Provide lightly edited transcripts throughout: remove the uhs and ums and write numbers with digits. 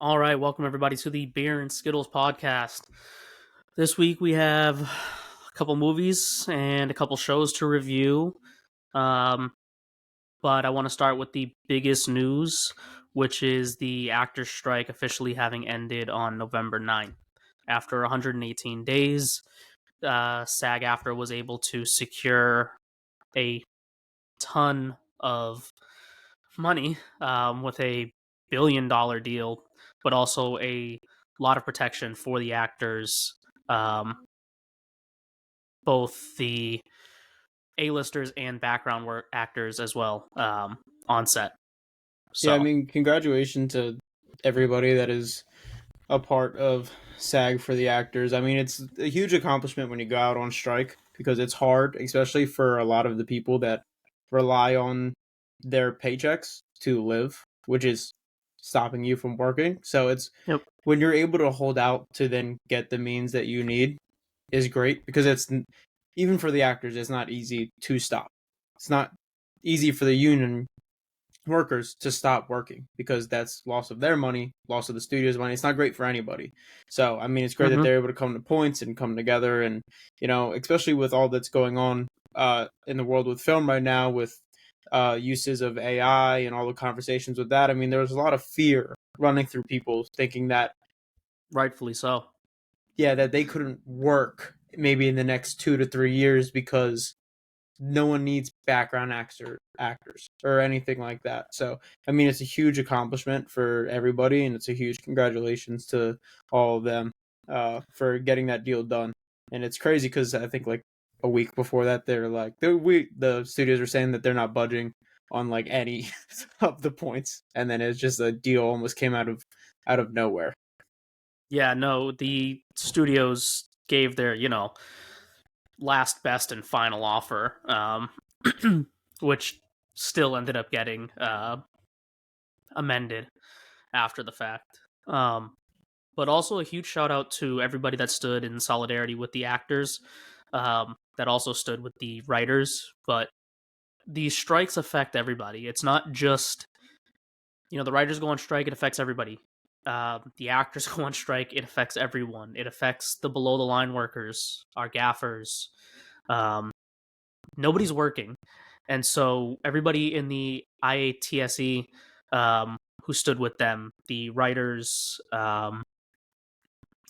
All right, welcome everybody to the Beer and Skittles podcast. This week we have a couple movies and a couple shows to review. Um, but I want to start with the biggest news, which is the actors' strike officially having ended on November 9th. After 118 days, SAG-AFTRA was able to secure a ton of money with a $1 billion deal, but also a lot of protection for the actors, both the A-listers and background work actors as well, on set. Yeah, I So, mean, congratulations to everybody that is a part of SAG for the actors. I mean, it's a huge accomplishment when you go out on strike because it's hard, especially for a lot of the people that rely on their paychecks to live, which is stopping you from working. So it's yep. when you're able to hold out to then get the means that you need is great because even for the actors, it's not easy to stop. It's not easy for the union workers to stop working because that's loss of their money, loss of the studio's money. It's not great for anybody. So, I mean, it's great that Mm-hmm. they're able to come to points and come together. And, especially with all that's going on in the world with film right now, with uses of AI and all the conversations with that. I mean, there's a lot of fear running through people thinking that, Rightfully so. yeah, that they couldn't work maybe in the next 2 to 3 years because no one needs background actors or anything like that. So I mean, it's a huge accomplishment for everybody, and it's a huge congratulations to all of them for getting that deal done. And it's crazy because I think like a week before that, they're like the studios were saying that they're not budging on like any of the points, and then it's just a deal almost came out of nowhere. Yeah, no, the studios gave their, last, best, and final offer, which still ended up getting amended after the fact. But also a huge shout out to everybody that stood in solidarity with the actors, that also stood with the writers. But these strikes affect everybody. It's not just, the writers go on strike, it affects everybody. The actors go on strike, it affects everyone. It affects the below the line workers, our gaffers. Um, Nobody's working. And so everybody in the IATSE, who stood with them, the writers,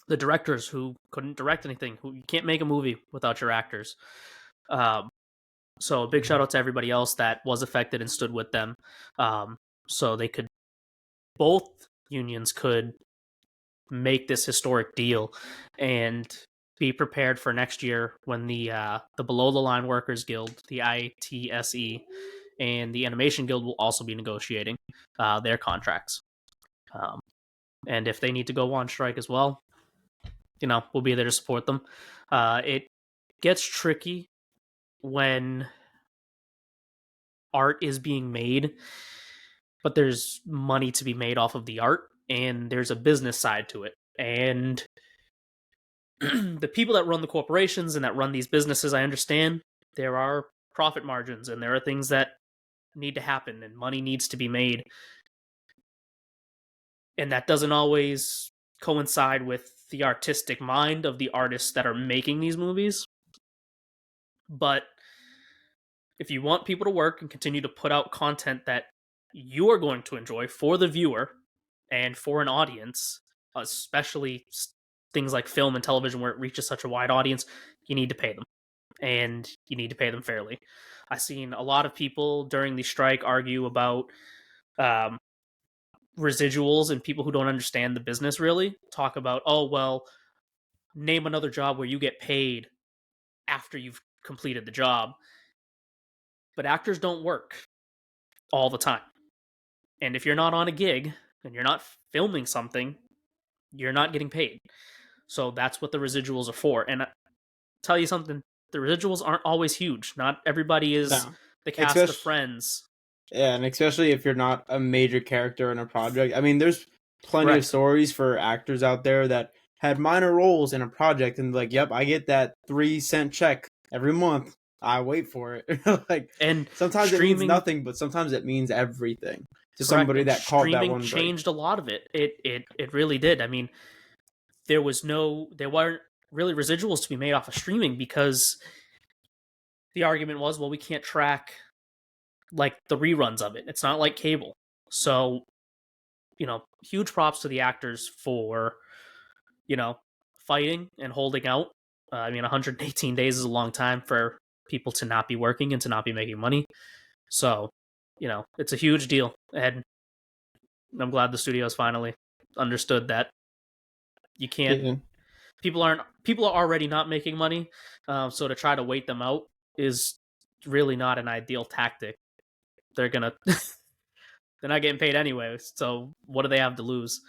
the directors who couldn't direct anything, who you can't make a movie without your actors. Um, so a big shout out to everybody else that was affected and stood with them. So they could, both unions could make this historic deal and be prepared for next year when the below the line workers guild, the ITSE, and the animation guild will also be negotiating their contracts. And if they need to go on strike as well, we'll be there to support them. It gets tricky when art is being made, but there's money to be made off of the art, and there's a business side to it. And the people that run the corporations and that run these businesses, I understand there are profit margins and there are things that need to happen and money needs to be made. And that doesn't always coincide with the artistic mind of the artists that are making these movies. But if you want people to work and continue to put out content that you are going to enjoy for the viewer and for an audience, especially things like film and television where it reaches such a wide audience, you need to pay them. And you need to pay them fairly. I've seen a lot of people during the strike argue about um, residuals, and people who don't understand the business really talk about, oh, well, name another job where you get paid after you've completed the job. But actors don't work all the time. And if you're not on a gig and you're not filming something, you're not getting paid. So that's what the residuals are for. And I tell you something, the residuals aren't always huge. Not everybody is No, the cast of especially Friends. yeah, and especially if you're not a major character in a project. I mean, there's plenty of Correct. stories for actors out there that had minor roles in a project and like, yep, I get that 3 cent check every month. I wait for it. Like And sometimes it means streaming, nothing, but sometimes it means everything to Correct. somebody And that caught that streaming one break. changed a lot of it. It really did. I mean, there weren't really residuals to be made off of streaming because the argument was, well, we can't track like the reruns of it. It's not like cable. So, huge props to the actors for, fighting and holding out. I mean, 118 days is a long time for people to not be working and to not be making money. So, it's a huge deal. And I'm glad the studios finally understood that you can't. Yeah. People are already not making money, so to try to wait them out is really not an ideal tactic. They're gonna they're not getting paid anyway, so what do they have to lose?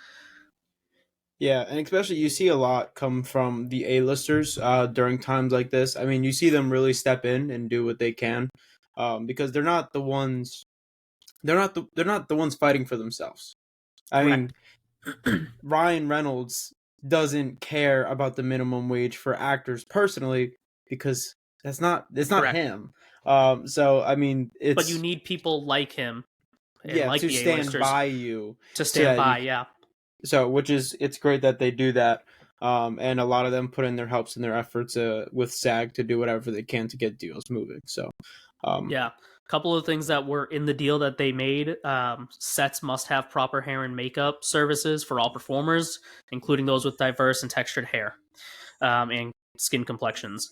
Yeah, and especially you see a lot come from the A-listers during times like this. I mean, you see them really step in and do what they can, because they're not the ones. They're not the ones fighting for themselves. I Correct. mean, Ryan Reynolds doesn't care about the minimum wage for actors personally because it's not Correct. him. So I mean, But you it's need people like him and yeah like to the stand A-listers by you to so stand that you by. Yeah. so which is it's great that they do that. And a lot of them put in their helps and their efforts with SAG to do whatever they can to get deals moving. So, um, Yeah. A couple of things that were in the deal that they made. Sets must have proper hair and makeup services for all performers, including those with diverse and textured hair, and skin complexions.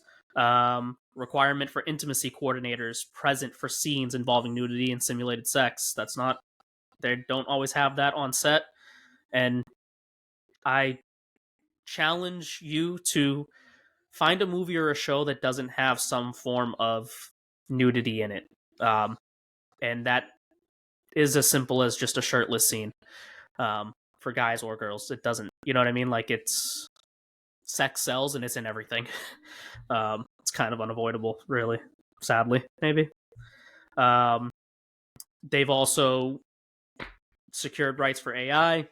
Requirement for intimacy coordinators present for scenes involving nudity and simulated sex. That's not, they don't always have that on set. And I challenge you to find a movie or a show that doesn't have some form of nudity in it. Um, and that is as simple as just a shirtless scene, for guys or girls. It doesn't, you know what I mean? Like, it's sex sells and it's in everything. It's kind of unavoidable, really, sadly, maybe. Um, they've also secured rights for AI.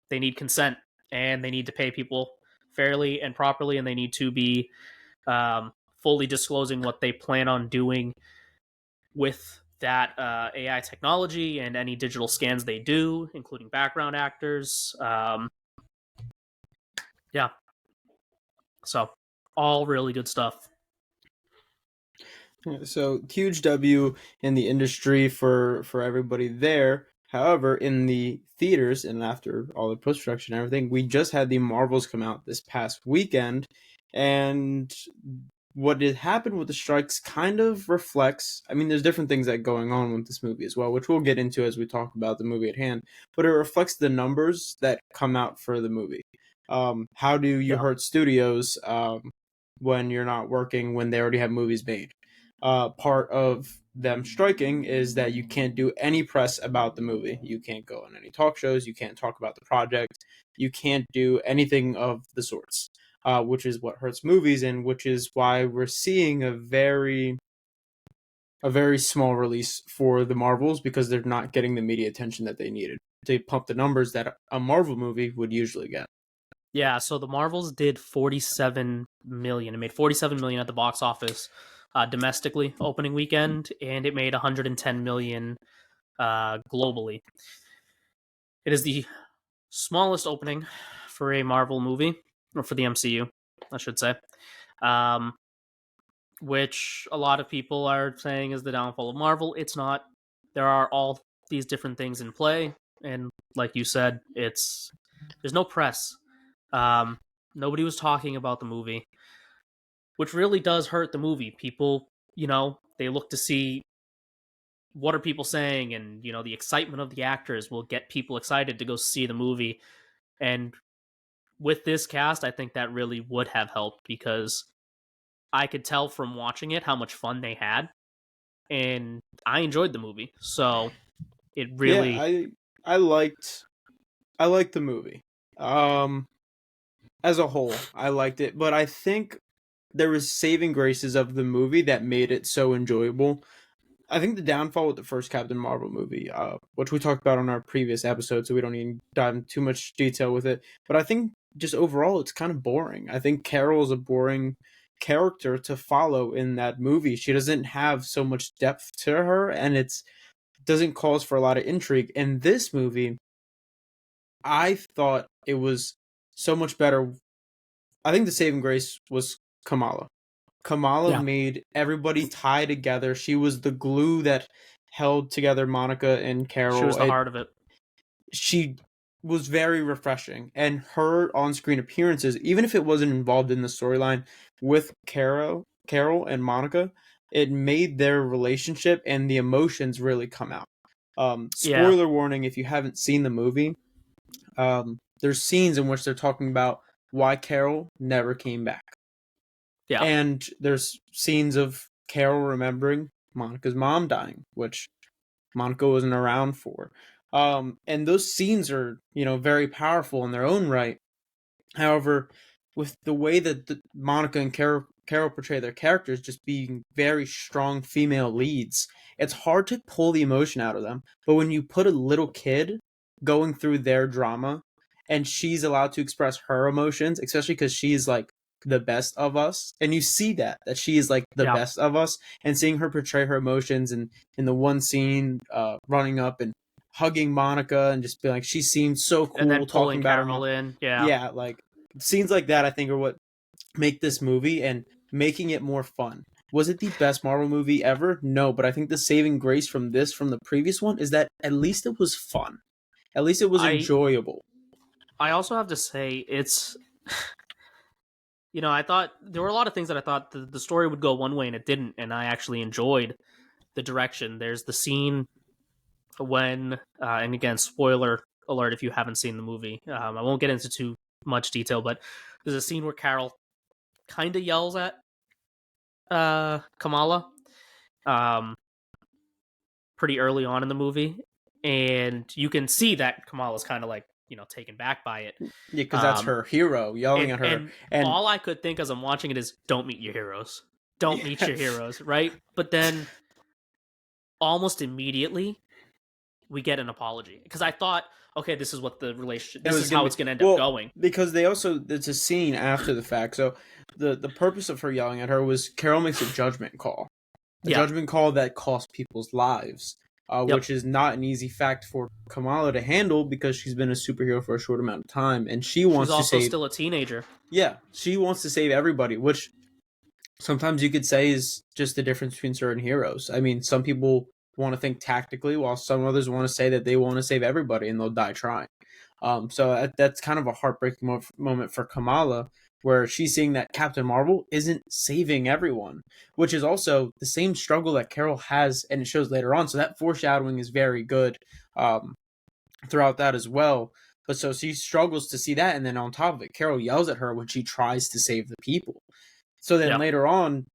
They need consent and they need to pay people fairly and properly, and they need to be fully disclosing what they plan on doing with that AI technology and any digital scans they do, including background actors. Yeah, so all really good stuff. so huge W in the industry for everybody there. However, in the theaters and after all the post production and everything, we just had the Marvels come out this past weekend, and what had happened with the strikes kind of reflects. I mean, there's different things that are going on with this movie as well, which we'll get into as we talk about the movie at hand. But it reflects the numbers that come out for the movie. How do you Yeah, hurt studios when you're not working when they already have movies made? Part of them striking is that you can't do any press about the movie. You can't go on any talk shows. You can't talk about the project. You can't do anything of the sorts, which is what hurts movies, and which is why we're seeing a very small release for the Marvels because they're not getting the media attention that they needed to pump the numbers that a Marvel movie would usually get. yeah. So the Marvels did 47 million. It made 47 million at the box office domestically opening weekend, and it made 110 million globally. It is the smallest opening for a Marvel movie, or for the MCU, I should say. Um, which a lot of people are saying is the downfall of Marvel. It's not. There are all these different things in play, and like you said, there's no press. Um, Nobody was talking about the movie, which really does hurt the movie. People, they look to see what are people saying, and the excitement of the actors will get people excited to go see the movie. And with this cast, I think that really would have helped because I could tell from watching it how much fun they had, and I enjoyed the movie. So it Yeah, really, I liked I liked the movie. Um, as a whole, I liked it, but I think there was saving graces of the movie that made it so enjoyable. I think the downfall with the first Captain Marvel movie, which we talked about on our previous episode, so we don't even dive into too much detail with it. But I think just overall, it's kind of boring. I think Carol is a boring character to follow in that movie. She doesn't have so much depth to her, and it's doesn't cause for a lot of intrigue. In this movie, I thought it was so much better. I think the saving grace was Kamala. Kamala Yeah, made everybody tie together. She was the glue that held together Monica and she was Carol. the heart of it. She was very refreshing, and her on-screen appearances, even if it wasn't involved in the storyline with Carol and Monica, it made their relationship and the emotions really come out. Yeah, Spoiler warning if you haven't seen the movie. There's scenes in which they're talking about why Carol never came back, yeah, and there's scenes of Carol remembering Monica's mom dying, which Monica wasn't around for. And those scenes are, very powerful in their own right. However, with the way that Monica and Carol portray their characters, just being very strong female leads, it's hard to pull the emotion out of them. But when you put a little kid going through their drama and she's allowed to express her emotions, especially because she's like the best of us, and you see that she is like the yeah. best of us, and seeing her portray her emotions and in the one scene, running up and hugging Monica and just being like, she seems so And then cool talking pulling about her Carol mom. in. Yeah, Yeah, like scenes like that I think are what make this movie and making it more fun. Was it the best Marvel movie ever? No, but I think the saving grace from the previous one is that at least it was fun. At least it was I enjoyable. I also have to say it's I thought there were a lot of things that I thought the story would go one way and it didn't, and I actually enjoyed the direction. There's the scene when, and again, spoiler alert if you haven't seen the movie. I won't get into too much detail, but there's a scene where Carol kind of yells at Kamala, um, pretty early on in the movie, and you can see that Kamala's kind of like taken back by it. Yeah, because that's Um, her hero yelling and at her. and And all I could think as I'm watching it is, don't meet your heroes, don't meet yeah, your heroes, right? But then almost immediately we get an apology because I thought, okay, this is what the relationship, it this was is gonna how be, it's going to end up well, going. because they also, it's a scene after the fact. So the purpose of her yelling at her was Carol makes a judgment call. A Yeah, judgment call that cost people's lives, yep. which is not an easy fact for Kamala to handle because she's been a superhero for a short amount of time, and she She's wants to also save. still a teenager. Yeah, she wants to save everybody, which sometimes you could say is just the difference between certain heroes. I mean, some people want to think tactically, while some others want to say that they want to save everybody and they'll die trying. So that's kind of a heartbreaking moment for Kamala, where she's seeing that Captain Marvel isn't saving everyone, which is also the same struggle that Carol has, and it shows later on. So that foreshadowing is very good, um, throughout that as well. But so she struggles to see that, and then on top of it, Carol yells at her when she tries to save the people. So then Yeah, later on,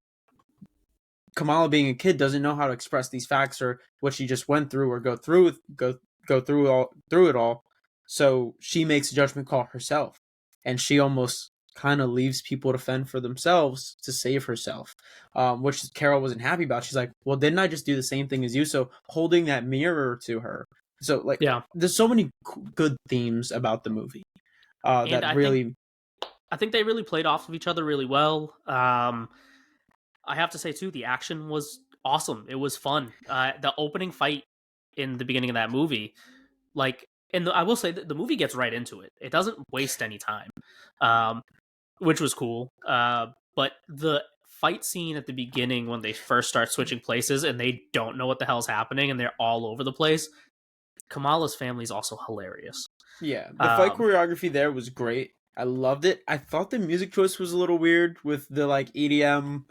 Kamala, being a kid, doesn't know how to express these facts or what she just went through or go through it all. So she makes a judgment call herself, and she almost kind of leaves people to fend for themselves to save herself, which Carol wasn't happy about. She's like, "Well, didn't I just do the same thing as you?" So holding that mirror to her. So like, yeah. there's so many good themes about the movie, And that really. I think they really played off of each other really well. I have to say too, the action was awesome. It was fun. The opening fight in the beginning of that movie, like, I will say that the movie gets right into it. It doesn't waste any time, um, which was cool. But the fight scene at the beginning when they first start switching places and they don't know what the hell's happening and they're all over the place. Kamala's family is also hilarious. Yeah, the fight Um, choreography there was great. I loved it. I thought the music choice was a little weird with the like EDM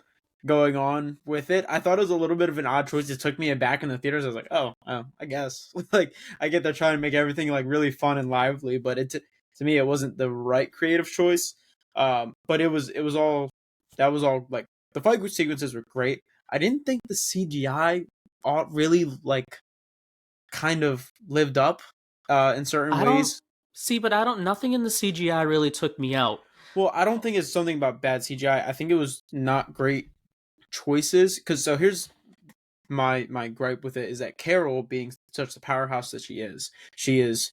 going on with it. I thought it was a little bit of an odd choice. It took me aback in the theaters. I was like, oh, I guess. Like, I get they're trying to make everything like really fun and lively, but to me it wasn't the right creative choice. But it was all, that was all like, the fight sequences were great. I didn't think the CGI all really like kind of lived up, in certain I don't ways. see, but I don't. Nothing in the CGI really took me out. Well, I don't think it's something about bad CGI. I think it was not great choices. Because so here's my gripe with it is that Carol, being such the powerhouse that she is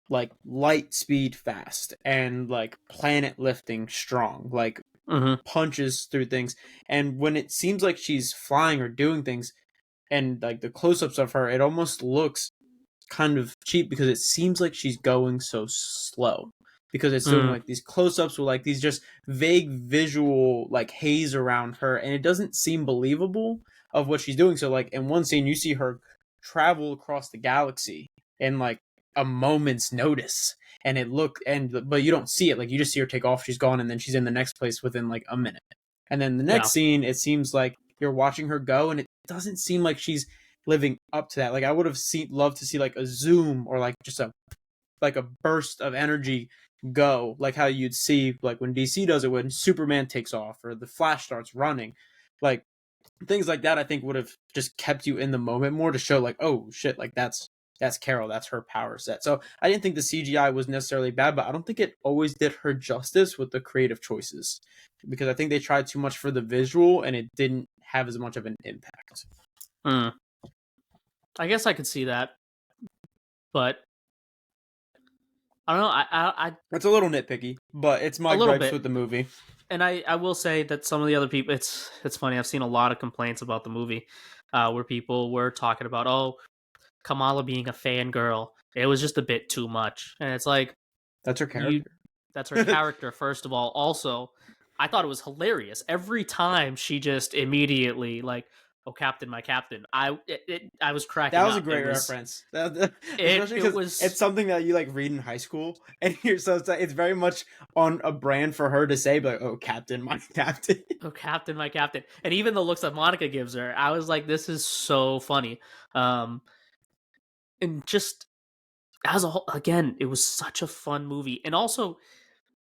like light speed fast and like planet lifting strong, like Mm-hmm. punches through things. And when it seems like she's flying or doing things, and like the close-ups of her, it almost looks kind of cheap because it seems like she's going so slow, because it's doing Mm, like these close-ups with like these just vague visual like haze around her, and it doesn't seem believable of what she's doing. So like in one scene you see her travel across the galaxy in like a moment's notice, and it look and but you don't see it, like you just see her take off, she's gone, and then she's in the next place within like a minute. And then the yeah. next scene, it seems like you're watching her go, and it doesn't seem like she's living up to that. Like I would have loved to see like a zoom or like just a burst of energy go, like how you'd see like when DC does it when Superman takes off or the Flash starts running, like things like that. I think would have just kept you in the moment more to show like, oh shit, like that's Carol, that's her power set. So I didn't think the CGI was necessarily bad, but I don't think it always did her justice with the creative choices, because I think they tried too much for the visual and it didn't have as much of an impact. Mm. I guess I could see that, but I don't know. It's a little nitpicky, but it's a my little gripes bit, with the movie. and I will say that some of the other people, it's funny. I've seen a lot of complaints about the movie, where people were talking about, oh, Kamala being a fangirl. It was just a bit too much, and it's like, That's her you character. that's her character, first of all. Also, I thought it was hilarious every time she just immediately like, oh, captain, my captain. I was That cracking was a up. great reference. Especially It because was, it's something that you like read in high school, and you're so it's very much on a brand for her to say, like, "Oh, captain, my captain." oh, captain, my captain. And even the looks that Monica gives her, I was like, this is so funny. um and just as a whole, again, it was such a fun movie. And also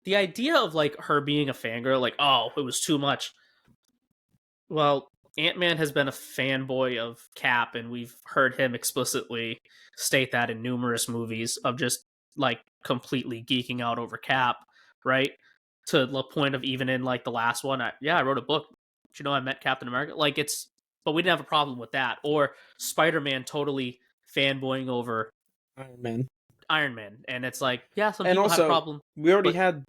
the idea of like her being a fangirl, like, oh, it was too much. Well, Ant-Man has been a fanboy of Cap, and we've heard him explicitly state that in numerous movies of just like completely geeking out over Cap, right? To the point of even in like the last one, I wrote a book. But, I met Captain America. Like it's, but we didn't have a problem with that. Or Spider-Man totally fanboying over Iron Man. Iron Man, and it's like, yeah, some And people had a also, problem, we already but had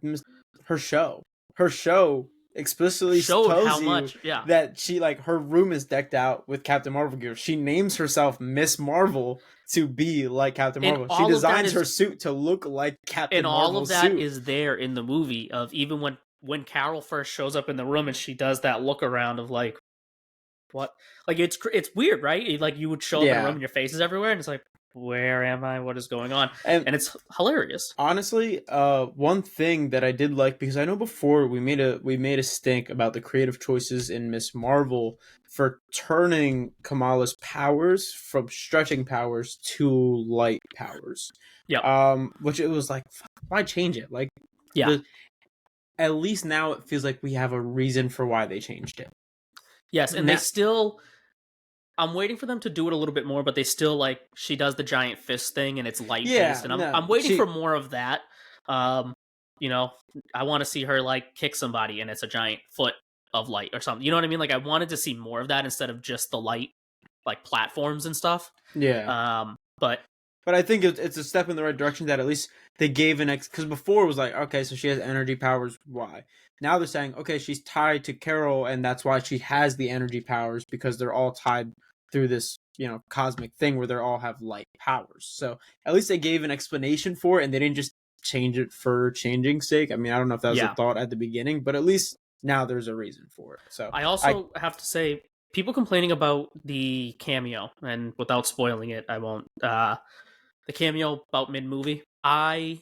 her show. Her show explicitly showed how tells you much, yeah. that she like her room is decked out with Captain Marvel gear. She names herself Miss Marvel to be like Captain And Marvel. She all of that designs her is suit to look like and Captain all of Marvel's that suit. is there in the movie. Of even when Carol first shows up in the room and she does that look around of like, what, like it's weird, right? Like you would show up in a room Yeah. and your face is everywhere, and it's like, where am I, what is going on? And And it's hilarious. honestly, one thing that I did like, because I know before we made a stink about the creative choices in Miss Marvel for turning Kamala's powers from stretching powers to light powers. Yep. Which it was like, fuck, why change it? Like Yeah. the at least now it feels like we have a reason for why they changed it. Yes, and they Now, still, I'm waiting for them to do it a little bit more, but they still, like, she does the giant fist thing and it's light yeah, based, and no, I'm waiting she for more of that. Um, you know, I want to see her like kick somebody and it's a giant foot of light or something. You know what I mean? Like I wanted to see more of that instead of just the light like platforms and stuff. yeah. But But I think it's a step in the right direction that at least they gave an because before it was like, okay, so she has energy powers, why? Now they're saying, okay, she's tied to Carol, and that's why she has the energy powers, because they're all tied through this, cosmic thing where they all have light powers. So at least they gave an explanation for it, and they didn't just change it for changing's sake. I mean, I don't know if that was a yeah, thought at the beginning, but at least now there's a reason for it. So I I also have to say, people complaining about the cameo, and without spoiling it, I won't. The cameo about mid movie, I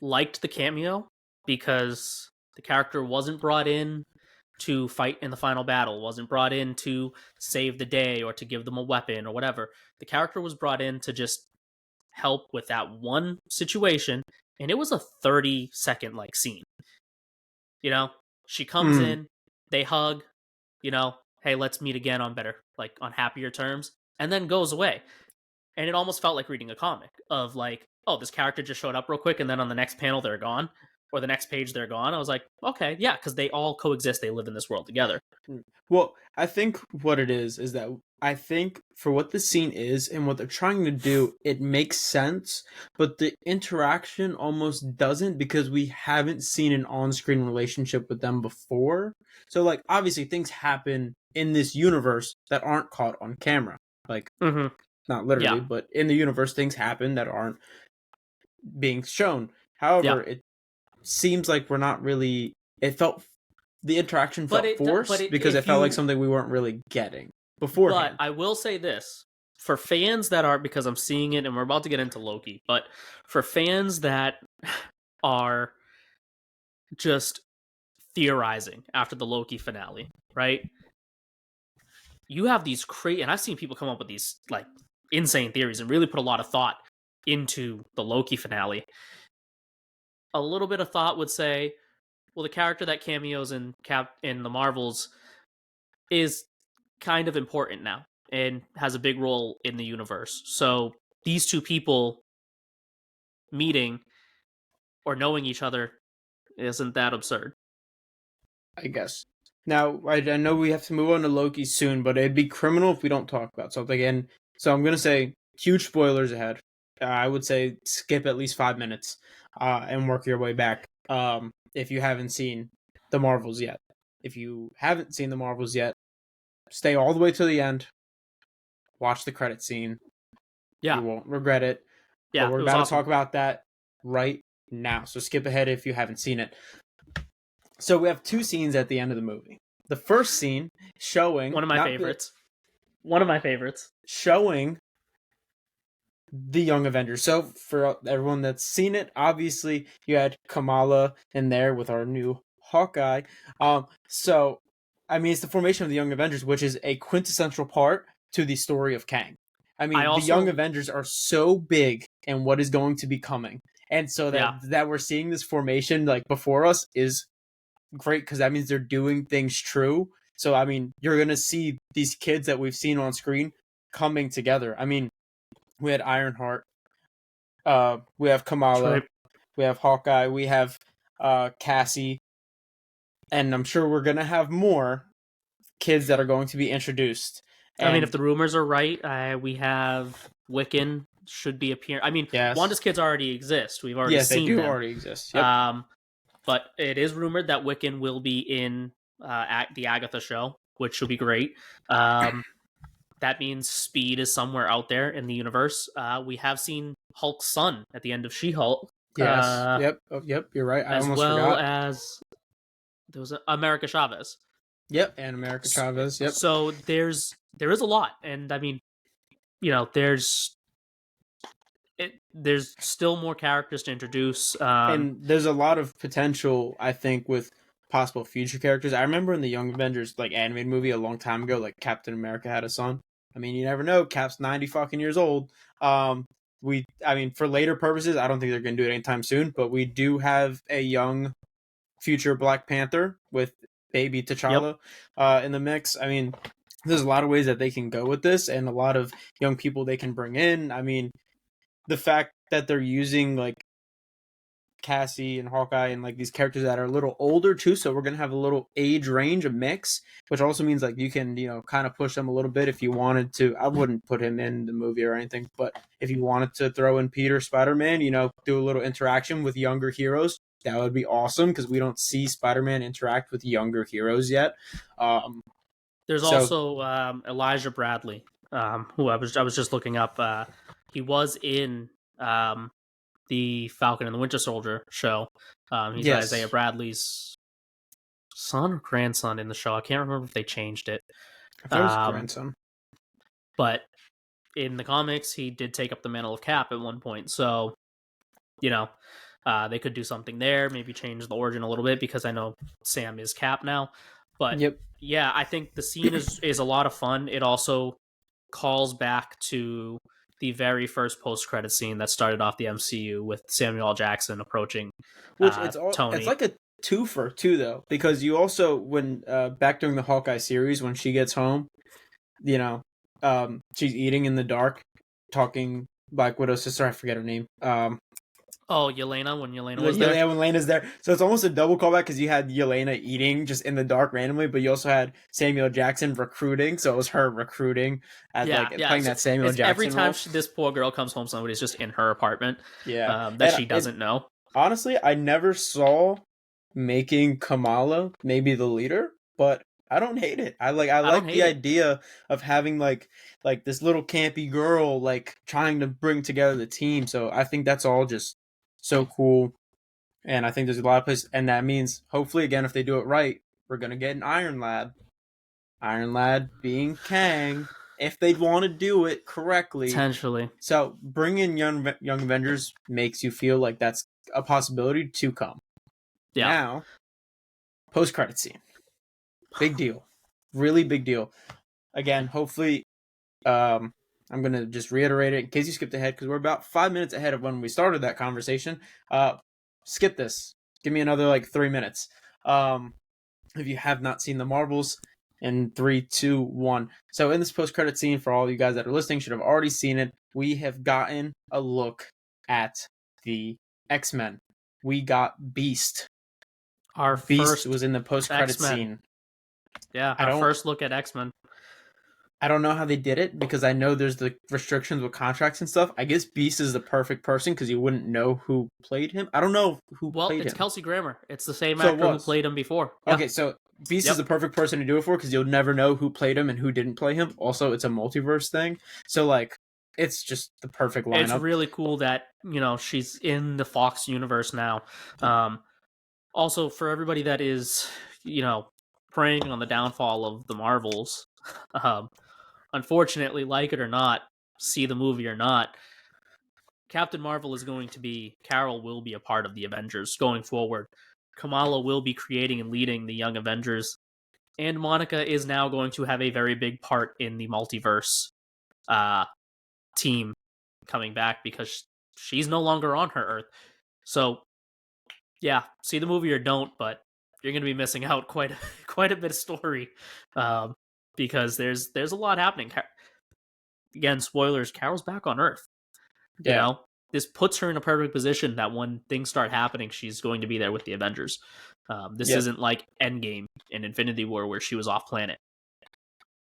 liked the cameo because the character wasn't brought in to fight in the final battle, wasn't brought in to save the day or to give them a weapon or whatever. The character was brought in to just help with that one situation, and it was a 30-second like scene. You know, she comes mm, in, they hug, hey, let's meet again on better, like on happier terms, and then goes away. And it almost felt like reading a comic of like, oh, this character just showed up real quick, and then on the next panel they're gone, or the next page they're gone. I was like, okay, yeah, because they all coexist, they live in this world together. well, I think what it is that I think for what the scene is and what they're trying to do, it makes sense, but the interaction almost doesn't, because we haven't seen an on-screen relationship with them before. So like obviously things happen in this universe that aren't caught on camera. Like, Hmm. not Yeah, literally, but in the universe, things happen that aren't being shown. yeah. However, it seems like we're not really. It felt the interaction But felt it, but forced it, because it if felt like you, something we weren't really getting but beforehand. I will say this for fans that are, because I'm seeing it, and we're about to get into Loki. But for fans that are just theorizing after the Loki finale, right? You have these crazy, and I've seen people come up with these like insane theories and really put a lot of thought into the Loki finale. A little bit of thought would say, well, the character that cameos in Cap in the Marvels is kind of important now and has a big role in the universe. So these two people meeting or knowing each other isn't that absurd. I guess. Now, I know we have to move on to Loki soon, but it'd be criminal if we don't talk about something. And so I'm going to say huge spoilers ahead. I would say skip at least 5 minutes and work your way back if you haven't seen the Marvels yet. If you haven't seen the Marvels yet, stay all the way to the end, watch the credit scene. Yeah, You won't regret it. But yeah, we're it was about to awesome. talk about that right now. So skip ahead if you haven't seen it. So we have two scenes at the end of the movie. The first scene showing One of my not the favorites. One of my favorites. showing the Young Avengers. So for everyone that's seen it, obviously you had Kamala in there with our new Hawkeye. So I mean it's the formation of the Young Avengers, which is a quintessential part to the story of Kang. I I mean, the Young also, Avengers are so big in what is going to be coming. And so yeah, that we're seeing this formation like before us is great because that means they're doing things true. So I mean, you're gonna see these kids that we've seen on screen coming together. I mean, we had Ironheart, we have Kamala, right. we have Hawkeye, we have Cassie, and I'm sure we're gonna have more kids that are going to be introduced. I mean, if And the rumors are right, we have Wiccan should be appearing. I mean, yes, Wanda's kids already exist. We've already yes, they seen do them. already exist. Yep, Um, but it is rumored that Wiccan will be in at the Agatha show, which will be great. Um, that means Speed is somewhere out there in the universe. We have seen Hulk's son at the end of She-Hulk, yes, yep, oh, yep. You're right. I as almost well forgot. as there was America Chavez. Yep, and America S- Chavez. Yep, So there is a lot, and I mean, there's still more characters to introduce. and there's a lot of potential I think with possible future characters. I remember in the Young Avengers like animated movie a long time ago, like Captain America had a son. I mean, you never know. Cap's 90 fucking years old. I mean, for later purposes, I don't think they're gonna do it anytime soon. But we do have a young future Black Panther with baby Yep, T'Challa in the mix. I mean, there's a lot of ways that they can go with this, and a lot of young people they can bring in. I mean, the fact that they're using like Cassie and Hawkeye and like these characters that are a little older too, so we're gonna have a little age range, a mix, which also means like you can kind of push them a little bit if you wanted to. I wouldn't put him in the movie or anything, but if you wanted to throw in Peter Spider-Man, do a little interaction with younger heroes, that would be awesome because we don't see Spider-Man interact with younger heroes yet. there's So also Elijah Bradley, who I was just looking up. He was in the Falcon and the Winter Soldier show. He's Isaiah yes, Bradley's son or grandson in the show. I can't remember if they changed it. I thought it was Um, grandson. but in the comics, he did take up the mantle of Cap at one point. So, you know, they could do something there, maybe change the origin a little bit because I know Sam is Cap now. But Yep. yeah, I think the scene is a lot of fun. It also calls back to the very first post credit scene that started off the MCU with Samuel L. Jackson approaching Which it's Tony. like a twofer too though, because you also when back during the Hawkeye series when she gets home, you know, she's eating in the dark, talking Black Widow's sister, I forget her name. Oh, Yelena, when Yelena was there. Yeah, when Lena's there, so it's almost a double callback because you had Yelena eating just in the dark randomly, but you also had Samuel Jackson recruiting, so it was her recruiting as Yeah, like yeah. playing that Samuel It's every Jackson time role. this poor girl comes home, somebody's just in her apartment Yeah, that and she it doesn't know. honestly, I never saw making Kamala maybe the leader, but I don't hate it. I I don't like the hate it. idea of having like this little campy girl like trying to bring together the team. So I think that's all just so cool. And I think there's a lot of places, and that means hopefully again if they do it right, we're gonna get an Iron Lad. Iron Lad being Kang, if they'd want to do it correctly. Potentially. So bringing Young Avengers makes you feel like that's a possibility to come. Yeah. Now, post credit scene, big deal, really big deal. Again, hopefully, I'm gonna just reiterate it in case you skipped ahead because we're about 5 minutes ahead of when we started that conversation. Skip this. Give me another like 3 minutes. If you have not seen the Marvels. In 3, 2, 1. So in this post-credit scene, for all you guys that are listening, should have already seen it. We have gotten a look at the X-Men. We got Beast. Our Beast first was in the post-credit X-Men. scene. Yeah, I our don't first look at X-Men. I don't know how they did it because I know there's the restrictions with contracts and stuff. I guess Beast is the perfect person because you wouldn't know who played him. I don't know who Well, played it's him. Kelsey Grammer. It's the same So it actor who was. played him before. Yeah. Okay, so Beast is Yep. the perfect person to do it for because you'll never know who played him and who didn't play him. Also, it's a multiverse thing. So like it's just the perfect It's lineup. really cool that, she's in the Fox universe now. Also, for everybody that is, preying on the downfall of the Marvels, um, unfortunately, like it or not, see the movie or not, Captain Marvel is going to be, Carol will be a part of the Avengers going forward. Kamala will be creating and leading the Young Avengers, and Monica is now going to have a very big part in the multiverse uh, team coming back because she's no longer on her Earth. So, yeah, see the movie or don't, but you're going to be missing out quite a bit of story because there's a lot happening. Again, spoilers: Carol's back on Earth. You Yeah. know, this puts her in a perfect position that when things start happening, she's going to be there with the Avengers. This Yep. isn't like Endgame and Infinity War where she was off planet.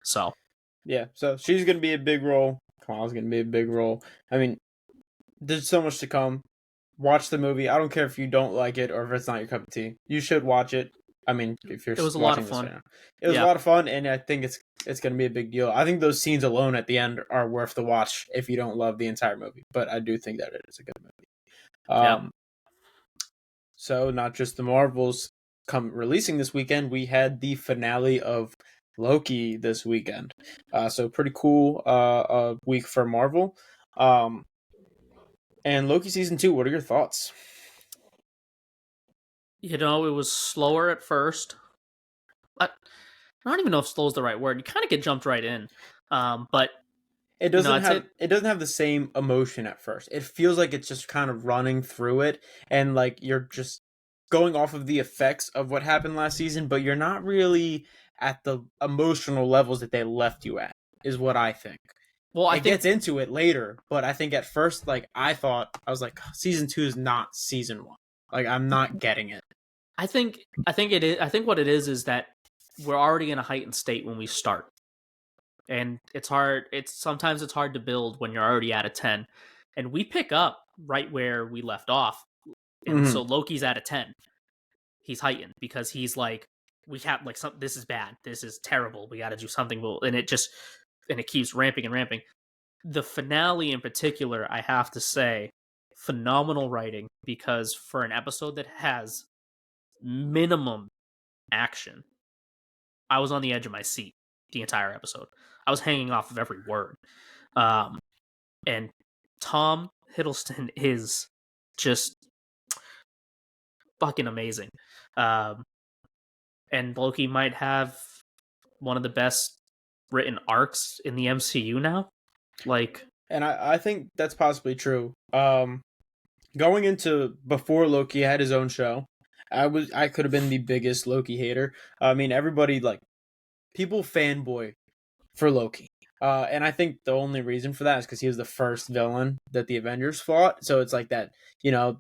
So Yeah. So she's gonna be a big role. Kamala's gonna be a big role. I mean, there's so much to come. Watch the movie. I don't care if you don't like it or if it's not your cup of tea. You should watch it. I mean, if you're it was a lot of watching this fun. right now, it was a Yeah, lot of fun, and I think it's going to be a big deal. I think those scenes alone at the end are worth the watch if you don't love the entire movie. But I do think that it is a good movie. yeah. So not just the Marvels come releasing this weekend, we had the finale of Loki this weekend. So pretty cool week for Marvel. And Loki season 2. What are your thoughts? It was slower at first. I don't even know if slow is the right word. You kind of get jumped right in. But It doesn't I'd say have the same emotion at first. It feels like it's just kind of running through it and like you're just going off of the effects of what happened last season, but you're not really at the emotional levels that they left you at, is what I think. well, I It think gets into it later, but I think at first, like I was like, season 2 is not season 1. Like I'm not getting it. I think it is. I think what it is that we're already in a heightened state when we start, and it's hard. Sometimes it's hard to build when you're already at a 10, and we pick up right where we left off, and Mm-hmm. so Loki's at a 10. He's heightened because he's like, we have like some. This is bad. This is terrible. We got to do something. And it keeps ramping and ramping. The finale in particular, I have to say, phenomenal writing because for an episode that has minimum action, I was on the edge of my seat the entire episode. I was hanging off of every word. Um, and Tom Hiddleston is just fucking amazing. Um, and Loki might have one of the best written arcs in the MCU now. Like, And I think that's possibly true. Going into before Loki had his own show, I could have been the biggest Loki hater. I mean, everybody like people fanboy for Loki. And I think the only reason for that is because he was the first villain that the Avengers fought. So it's like that,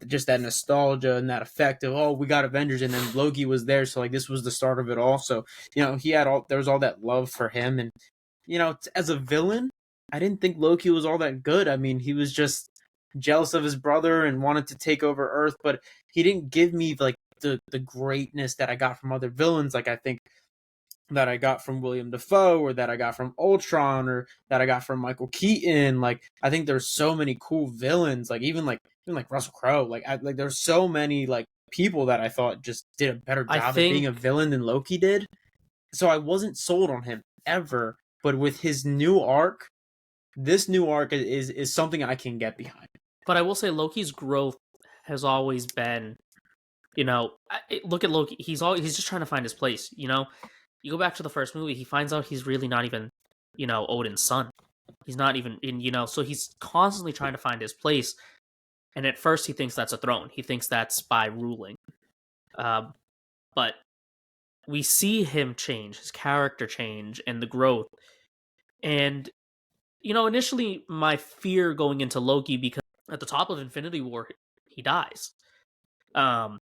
just that nostalgia and that effect of, oh, we got Avengers, and then Loki was there. So like this was the start of it all. So, there was all that love for him. And, as a villain, I didn't think Loki was all that good. I mean, he was just jealous of his brother and wanted to take over Earth, but he didn't give me like the greatness that I got from other villains. Like I think that I got from William Dafoe, or that I got from Ultron, or that I got from Michael Keaton. Like, I think there's so many cool villains, like even like Russell Crowe. Like there's so many like people that I thought just did a better I job at being a think, villain than Loki did. So I wasn't sold on him ever. But with his new arc, this new arc is something I can get behind. but I will say Loki's growth has always been, look at Loki. He's just trying to find his place. You go back to the first movie, he finds out he's really not even, Odin's son. He's not even in, so he's constantly trying to find his place. And at first, he thinks that's a throne. He thinks that's by ruling. But we see him change, his character change, and the growth. And initially my fear going into Loki, because at the top of Infinity War, he dies. But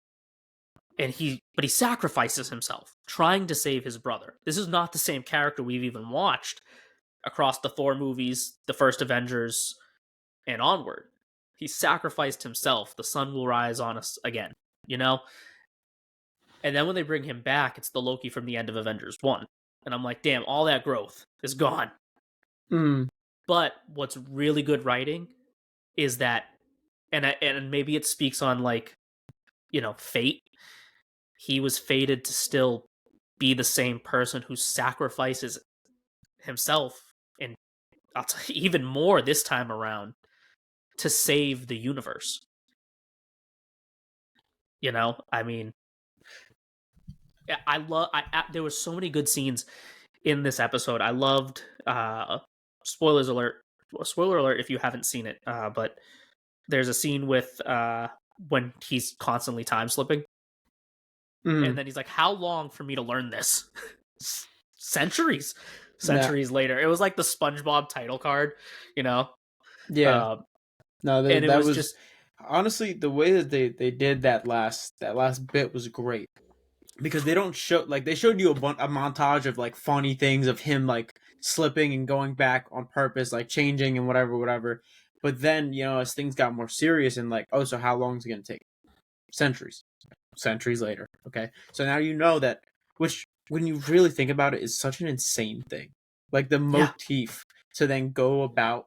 he sacrifices himself trying to save his brother. This is not the same character we've even watched across the Thor movies, the first Avengers, and onward. He sacrificed himself. The sun will rise on us again, you know? And then when they bring him back, it's the Loki from the end of Avengers 1. And I'm like, damn, all that growth is gone. Mm. But what's really good writing is that, and maybe it speaks on, like, fate. He was fated to still be the same person who sacrifices himself, and I'll tell you, even more this time around, to save the universe. I mean, there were so many good scenes in this episode. I loved, spoiler alert if you haven't seen it, but there's a scene with when he's constantly time slipping, and then he's like, how long for me to learn this? Centuries later. It was like the SpongeBob title card, Yeah. No, and that was just honestly the way that they did that last bit was great, because they don't show, like, they showed you a montage of like funny things of him like slipping and going back on purpose, like changing and whatever. But then, as things got more serious and like, oh, so how long is it going to take? Centuries later. Okay. So now that, which when you really think about it, is such an insane thing. Like the motif to then go about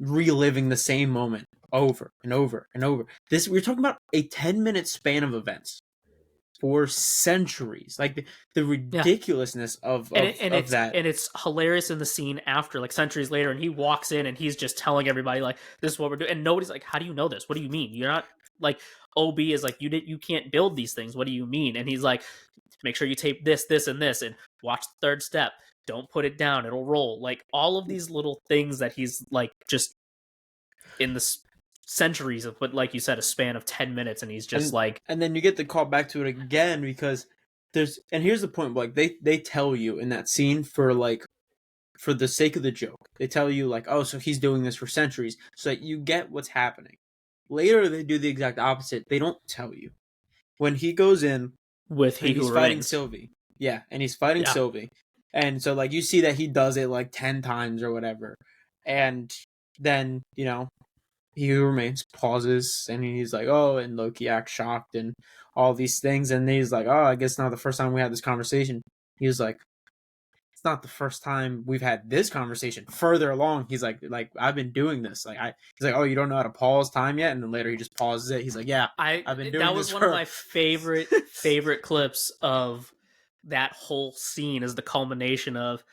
reliving the same moment over and over and over. We're talking about a 10-minute span of events for centuries. Like the ridiculousness of that. And it's hilarious in the scene after, like, centuries later, and he walks in and he's just telling everybody, like, this is what we're doing, and nobody's like, how do you know this? What do you mean? You're not, like, OB is like, you can't build these things. What do you mean? And he's like, make sure you tape this, and this, and watch the third step. Don't put it down. It'll roll. Like, all of these little things that he's like, just in the centuries of, but like you said, a span of 10 minutes, and he's just and then you get the call back to it again, because here's the point, like they tell you in that scene, for the sake of the joke, they tell you like, oh, so he's doing this for centuries, so that you get what's happening. Later they do the exact opposite. They don't tell you when he goes in with and he's fighting Sylvie. Yeah, and he's fighting Sylvie, and so like you see that he does it like 10 times or whatever, and then He Who Remains pauses, and he's like, oh, and Loki acts shocked and all these things, and he's like, oh, I guess not the first time we had this conversation. He was like, it's not the first time we've had this conversation. Further along, he's like I've been doing this. He's like, oh, you don't know how to pause time yet? And then later he just pauses it. He's like, yeah, I've been doing this. That was one of my favorite clips of that whole scene, is the culmination of,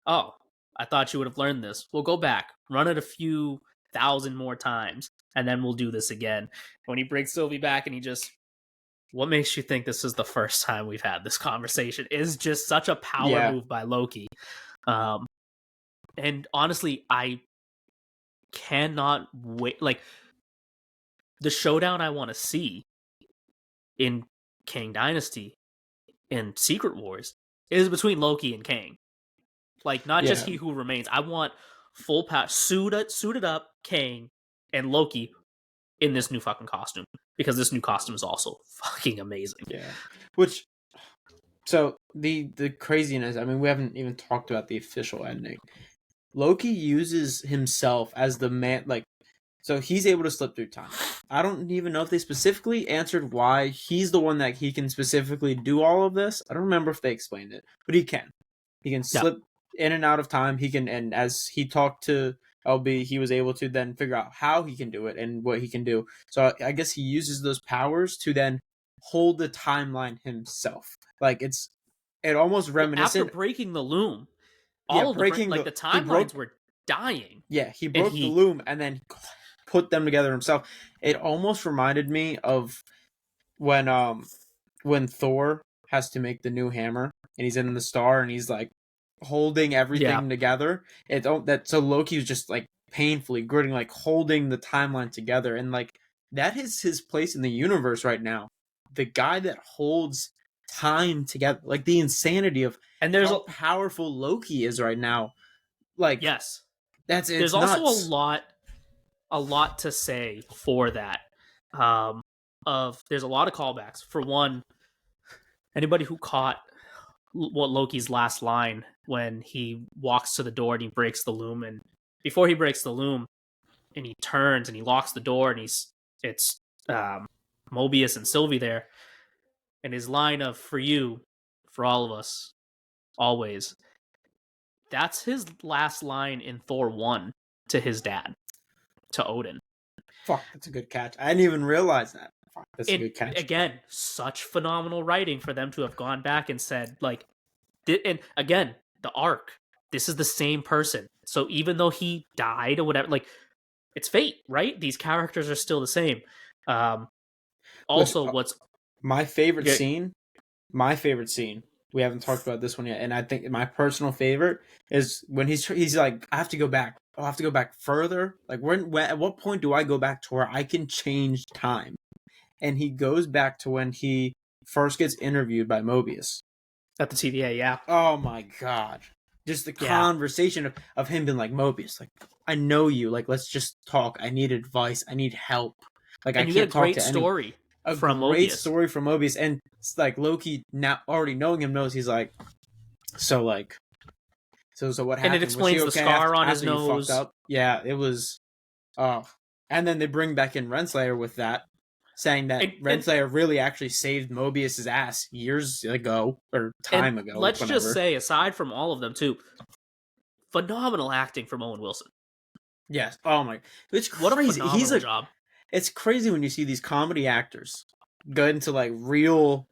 oh, I thought you would have learned this. We'll go back, run it a few thousand more times, and then we'll do this again. When he brings Sylvie back, and he just, what makes you think this is the first time we've had this conversation, is just such a power move by Loki. And honestly, I cannot wait. Like, the showdown I want to see in Kang Dynasty and Secret Wars is between Loki and Kang. Like, not just He Who Remains. I want full power, suited up Kang and Loki in this new fucking costume, because this new costume is also fucking amazing. Yeah. So the craziness, I mean, we haven't even talked about the official ending. Loki uses himself as the man, like, so he's able to slip through time. I don't even know if they specifically answered why he's the one that he can specifically do all of this. I don't remember if they explained it, but he can. He can Yeah. slip in and out of time. He can, and as he talked to LB, he was able to then figure out how he can do it and what he can do. So I guess he uses those powers to then hold the timeline himself. Like it almost Well, after reminiscent. breaking the loom, Yeah, all of the breaking like the the he timelines broke. were dying, Yeah, he and broke the he loom and then put them together himself. It almost reminded me of when when Thor has to make the new hammer and he's in the star and he's like holding yeah. everything together. It don't that so Loki was just like painfully gritting, like holding the timeline together, and like that is his place in the universe right now. The guy that holds time together, like the insanity of And there's a how powerful Loki is right now. Like yes, that's there's it's also nuts. a lot to say for that. Um, of there's a lot of callbacks. For one, anybody who caught what Loki's last line when he walks to the door and he breaks the loom, and before he breaks the loom and he turns and he locks the door and it's um, Mobius and Sylvie there, and his line of "for you, for all of us, always." That's his last line in Thor 1 to his dad, to Odin. Fuck, that's a good catch. I didn't even realize that. Fuck, that's a And good catch. again, such phenomenal writing for them to have gone back and said, like, and again, the arc, this is the same person. So even though he died or whatever, like, it's fate, right? These characters are still the same. Um, Which also, what's my favorite yeah, scene, my favorite scene. We haven't talked about this one yet, and I think my personal favorite is when he's like, I have to go back. I have to go back further. Like, when at what point do I go back to where I can change time? And he goes back to when he first gets interviewed by Mobius. at the TVA, yeah. Oh my god. Just the Yeah. conversation of him being like, Mobius, like, I know you, like, let's just talk. I need advice. I need help. Like, I And you get a can't talk great to anyone. story A from great Mobius. story from Mobius, and it's like Loki now already knowing him knows he's like, so like, so what And it happened? Was she explains the okay scar on his after you fucked nose. up? Yeah, it was. Oh, and then they bring back in Renslayer with that, saying that And Renslayer really actually saved Mobius's ass years ago or and time ago, let's just whenever. say, aside from all of them too, phenomenal acting from Owen Wilson. Yes. Oh my, it's What a crazy. He's phenomenal a. job. It's crazy when you see these comedy actors go into like real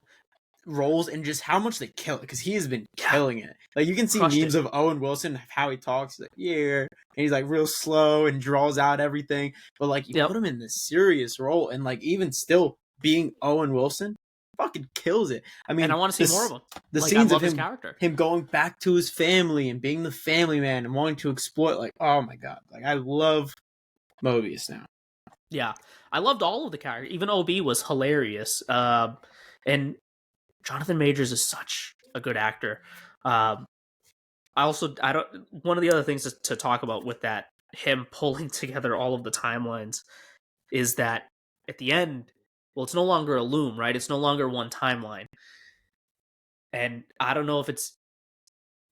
roles and just how much they kill it, because he has been Yeah, killing it. Like you can see crushed memes it. of Owen Wilson, how he talks, he's like, yeah, and he's like real slow and draws out everything. But like you Yep. put him in this serious role, and like even still being Owen Wilson, fucking kills it. I And I mean, want to see more of him. the Like, I scenes of love his character. him going back to his family and being the family man and wanting to exploit, like, oh my god, like I love Mobius now. Yeah, I loved all of the characters. Even OB was hilarious. And Jonathan Majors is such a good actor. Um, I don't. One of the other things to talk about with that, him pulling together all of the timelines, is that at the end, well, it's no longer a loom, right? It's no longer one timeline. And I don't know if it's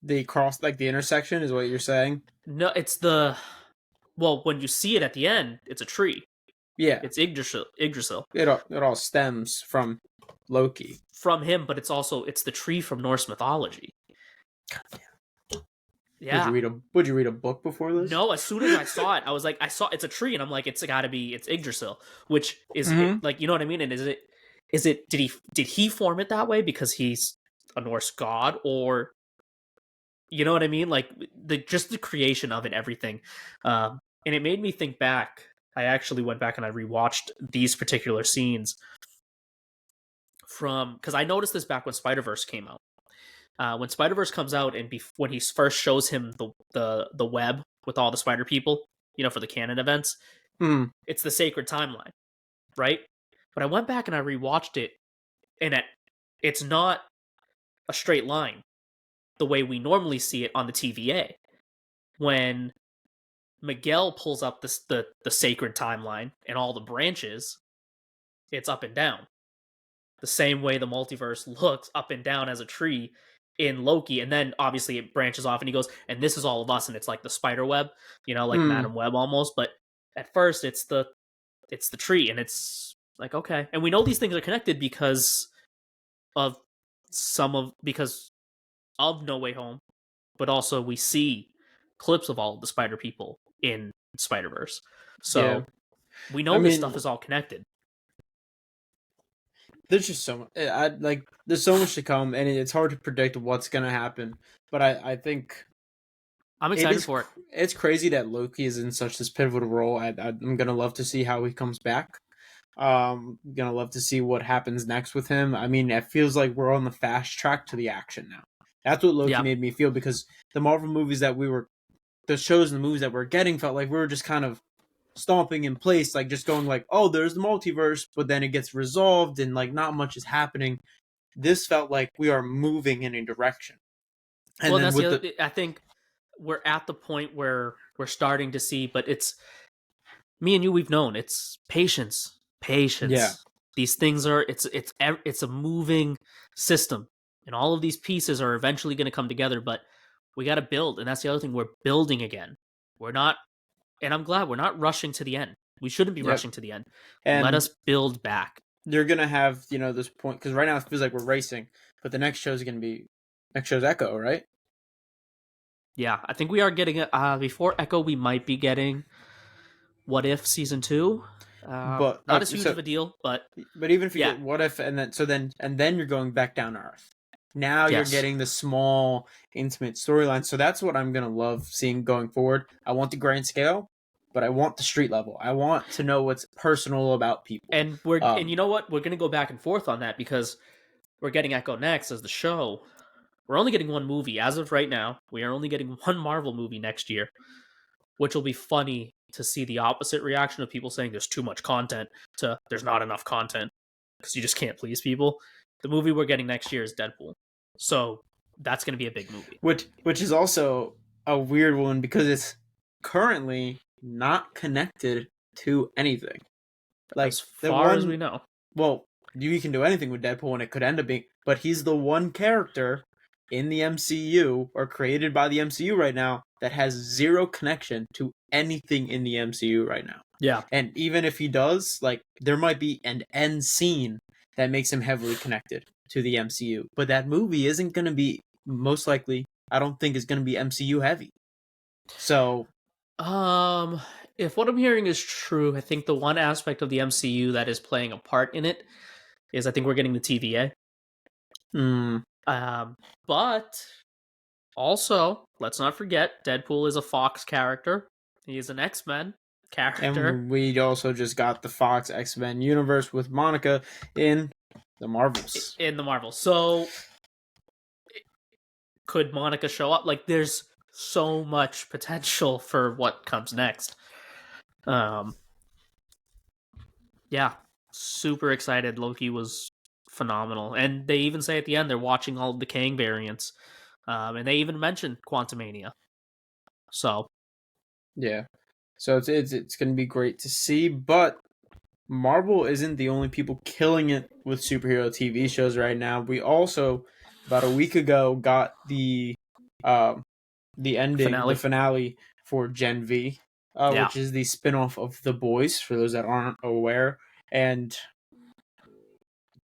The cross, like the intersection, is what you're saying. no, it's the well, when you see it at the end, it's a tree. Yeah, It's Yggdrasil. Yggdrasil it all stems from Loki. from him, but it's the tree from Norse mythology. Would you Yeah. read a Would you read a book before this? No, as soon as I saw it, I was like, I saw it's a tree, and I'm like, it's got to be it's Yggdrasil, which is Mm-hmm. like, you know what I mean? And is it did he form it that way because he's a Norse god, or you know what I mean? Like just the creation of it, everything, and it made me think back. I actually went back and I rewatched these particular scenes from because I noticed this back when Spider-Verse came out. When Spider-Verse comes out and when he first shows him the web with all the spider people, for the canon events, Mm. it's the sacred timeline, right? But I went back and I rewatched it, and it's not a straight line the way we normally see it on the TVA. When Miguel pulls up the sacred timeline and all the branches, it's up and down. The same way the multiverse looks up and down as a tree in Loki, and then obviously it branches off and he goes, and this is all of us, and it's like the spider web, like Mm. Madam Web almost. But at first it's the tree, and it's like, okay. And we know these things are connected of because of No Way Home, but also we see clips of all of the Spider people in Spider Verse. Yeah. So we I know this mean, stuff is all connected. there's just so much. I like. There's so much to come, and it's hard to predict what's gonna happen. But I think I'm it excited is. for it. It's crazy that Loki is in such this pivotal role. I'm gonna love to see how he comes back. Gonna love to see what happens next with him. I mean, it feels like we're on the fast track to the action now. That's what Loki Yeah. made me feel because the Marvel movies that the shows and the movies that we're getting felt like we were just kind of stomping in place, like just going like, oh, there's the multiverse, but then it gets resolved and like not much is happening. This felt like we are moving in a direction. And Well, and then that's the with other. the I think we're at the point where we're starting to see, but it's me and you. We've known it's patience, yeah, patience. These things are. It's a moving system, and all of these pieces are eventually going to come together. But we got to build, and that's the other thing. We're building again. We're not, and I'm glad we're not rushing to the end. We shouldn't be yep. rushing to the end. Let And us build back. you're gonna have, this point because right now it feels like we're racing, but the next show is gonna be next show's Echo, right? Yeah, I think we are getting it. Before Echo, we might be getting What If season two. But Not as huge so of a deal, but but even if you yeah, get what if and then you're going back down to earth. Now you're yes. getting the small intimate storyline. So that's what I'm gonna love seeing going forward. I want the grand scale, but I want the street level. I want to know what's personal about people. And you know what? We're gonna go back and forth on that because we're getting Echo next as the show. We're only getting one movie as of right now. We are only getting one Marvel movie next year, which will be funny to see the opposite reaction of people saying there's too much content to there's not enough content because you just can't please people. The movie we're getting next year is Deadpool, so that's going to be a big movie Which is also a weird one because it's currently not connected to anything. Like as the far as we one know. well, you can do anything with Deadpool and it could end up being, but he's the one character in the MCU or created by the MCU right now that has zero connection to anything in the MCU right now. Yeah. And even if he does, like there might be an end scene that makes him heavily connected to the MCU, but that movie isn't going to be most likely. I don't think is going to be MCU heavy. So Um, if what I'm hearing is true, I think the one aspect of the MCU that is playing a part in it is I think we're getting the TVA. mm, Um, but also, let's not forget Deadpool is a Fox character. He is an X-Men character and we also just got the Fox X-Men universe with Monica in the Marvels. in the Marvel. So, could Monica show up? Like, there's so much potential for what comes next. Um, yeah, super excited. Loki was phenomenal, and they even say at the end they're watching all of the Kang variants, and they even mentioned Quantumania. So Yeah. So it's going to be great to see, but Marvel isn't the only people killing it with superhero TV shows right now. We also about a week ago got um the finale, finale for Gen V, yeah. which is the spinoff of The Boys for those that aren't aware. And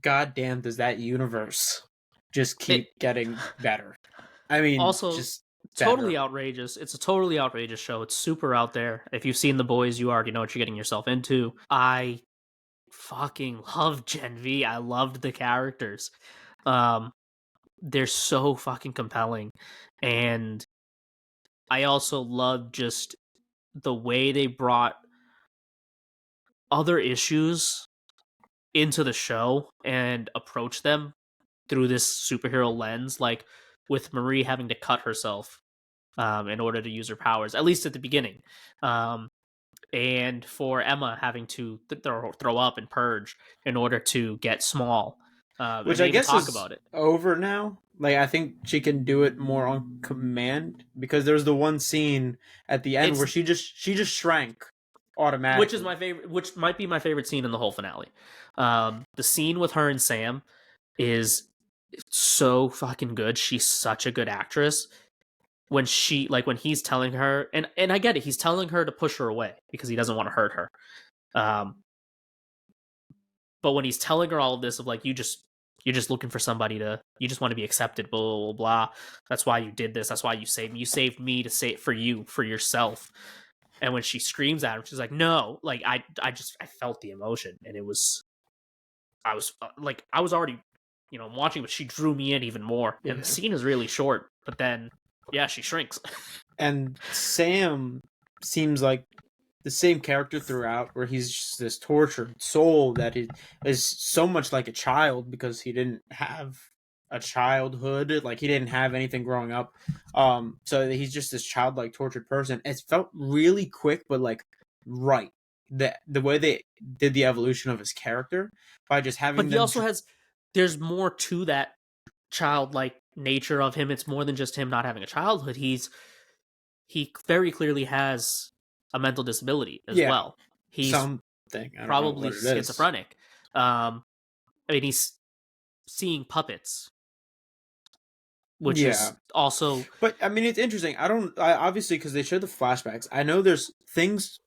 goddamn, does that universe just It keep getting better? I mean, also just better. totally outrageous. It's a totally outrageous show. It's super out there. If you've seen The Boys, you already know what you're getting yourself into. I fucking love Gen V. I loved the characters. Um, they're so fucking compelling, and I also love just the way they brought other issues into the show and approach them through this superhero lens, like with Marie having to cut herself in order to use her powers, at least at the beginning. Um, and for Emma having to throw up and purge in order to get small. And Which they I even guess talk is about it. over now. Like I think she can do it more on command because there's the one scene at the end It's where she just shrank which is automatically. my favorite, which might be my favorite scene in the whole finale. The scene with her and Sam is so fucking good. She's such a good actress. When he's telling her, and I get it, he's telling her to push her away because he doesn't want to hurt her. Um, but when he's telling her all of this of like, you just You're just looking for somebody to. You just want to be accepted. Blah blah blah. Blah. That's why you did this. That's why you saved me. You saved me to save for you, for yourself. And when she screams at him, she's like, "No!" Like I felt the emotion, and it was, I was already, watching, but she drew me in even more. And the Yeah. scene is really short, but then, yeah, she shrinks. And Sam seems like the same character throughout, where he's just this tortured soul that is so much like a child because he didn't have a childhood, like he didn't have anything growing up. So he's just this childlike tortured person. It felt really quick, but like right. The way they did the evolution of his character by just But having he them. also has. There's more to that childlike nature of him. It's more than just him not having a childhood. He very clearly has a mental disability as Yeah, well. He's something. I don't know probably what it is. schizophrenic. I mean, he's seeing puppets, which Yeah, is also, but I mean, it's interesting. I obviously, because they show the flashbacks. I know there's things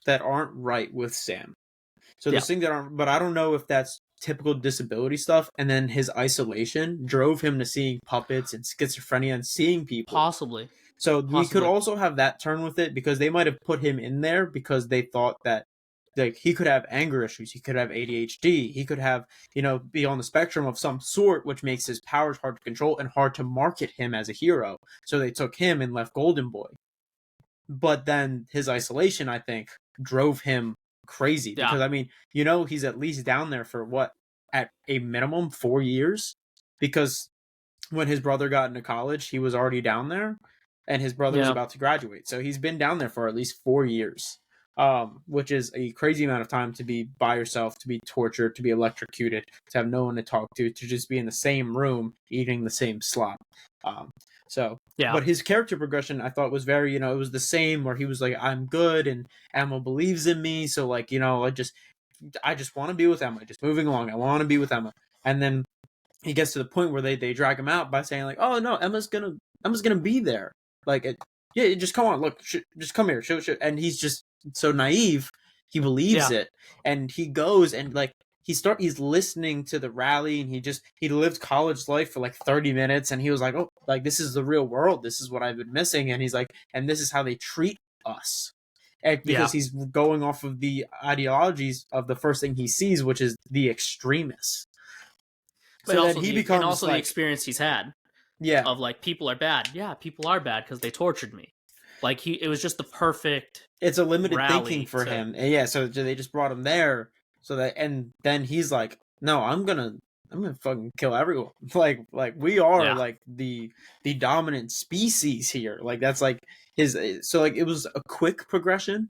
that aren't right with Sam. So yeah, there's things that aren't, but I don't know if that's typical disability stuff. And then his isolation drove him to seeing puppets and schizophrenia and seeing people. possibly, So we could possibly, also have that turn with it because they might have put him in there because they thought that like he could have anger issues, he could have ADHD, he could have, be on the spectrum of some sort, which makes his powers hard to control and hard to market him as a hero. So they took him and left Golden Boy. But then his isolation, I think, drove him crazy yeah, because I mean, he's at least down there for what, at a minimum 4 years, because when his brother got into college, he was already down there, and his brother was yeah, about to graduate. So he's been down there for at least 4 years, which is a crazy amount of time to be by yourself, to be tortured, to be electrocuted, to have no one to talk to just be in the same room eating the same slop. Um, so, yeah. but his character progression, I thought was very, it was the same where he was like, I'm good, and Emma believes in me. So, like, I just want to be with Emma. Just moving along, I want to be with Emma, and then he gets to the point where they drag him out by saying like, "Oh no, Emma's gonna be there." Like, yeah, just come on, look, just come here, and he's just so naive. He believes Yeah, it, and he goes and like he's listening to the rally, and he lived college life for like 30 minutes, and he was like, "Oh, like this is the real world. This is what I've been missing," and he's like, "And this is how they treat us." And because yeah. he's going off of the ideologies of the first thing he sees, which is the extremists. But So then also he the and becomes also the like, experience he's had yeah, of like people are bad. Yeah, people are bad because they tortured me. Like it was just the perfect it's a limited thinking rally for to, him. And yeah, so they just brought him there so that, and then he's like, no, I'm gonna fucking kill everyone. Like we are yeah. like the dominant species here. Like that's like his. So like it was a quick progression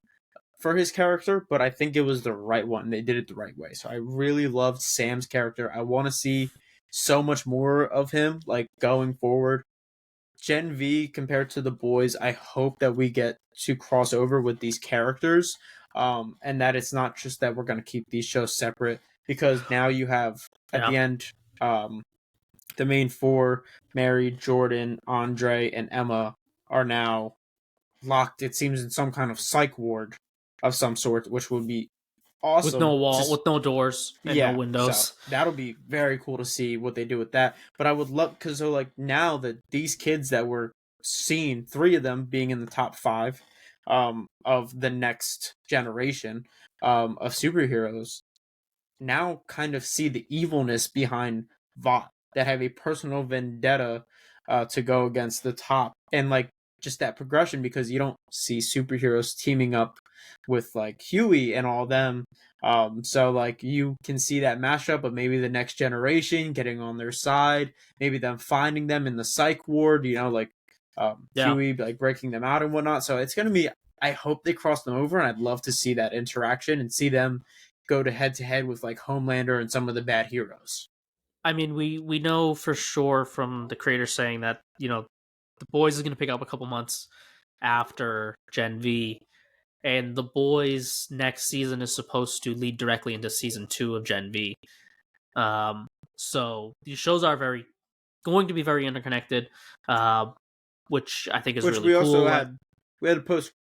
for his character, but I think it was the right one. They did it the right way. So I really loved Sam's character. I want to see so much more of him, like going forward. Gen V compared to the boys, I hope that we get to cross over with these characters, and that it's not just that we're going to keep these shows separate, because now you have at Yeah. the end, the main four, Mary, Jordan, Andre, and Emma, are now locked, it seems, in some kind of psych ward of some sort, which would be With no awesome. wall, Just with no doors and no yeah, so windows. that'll be very cool to see what they do with that. But I would love, because so like now that these kids that were seen, three of them being in the top five, of the next generation, of superheroes, now kind of see the evilness behind Vought, that have a personal vendetta, to go against the top, and like just that progression, because you don't see superheroes teaming up with like Huey and all them. So like you can see that mashup of maybe the next generation getting on their side, maybe them finding them in the psych ward, like Yeah. Huey like breaking them out and whatnot. So it's gonna be. I hope they cross them over, and I'd love to see that interaction and see them go to head with like Homelander and some of the bad heroes. I mean, we know for sure from the creator saying that, the boys is going to pick up a couple months after Gen V, and the boys next season is supposed to lead directly into season 2 of Gen V. Um, so these shows are very going to be very interconnected, uh, which I think is Which really we also cool. had a post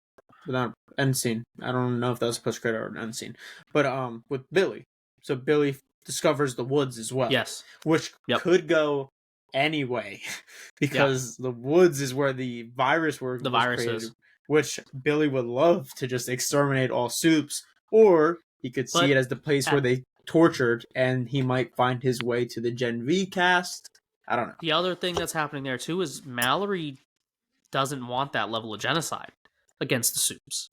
without end scene. I don't know if that was a post credit or an end scene, but with Billy. So Billy discovers the woods as well, Yes. which Yep. could go anyway Yeah. because the woods is where the virus The was created, viruses. which Billy would love to just exterminate all soups, or he could see it But as the place where at they tortured, and he might find his way to the Gen V cast. I don't know. the other thing that's happening there too is Mallory doesn't want that level of genocide against the soups.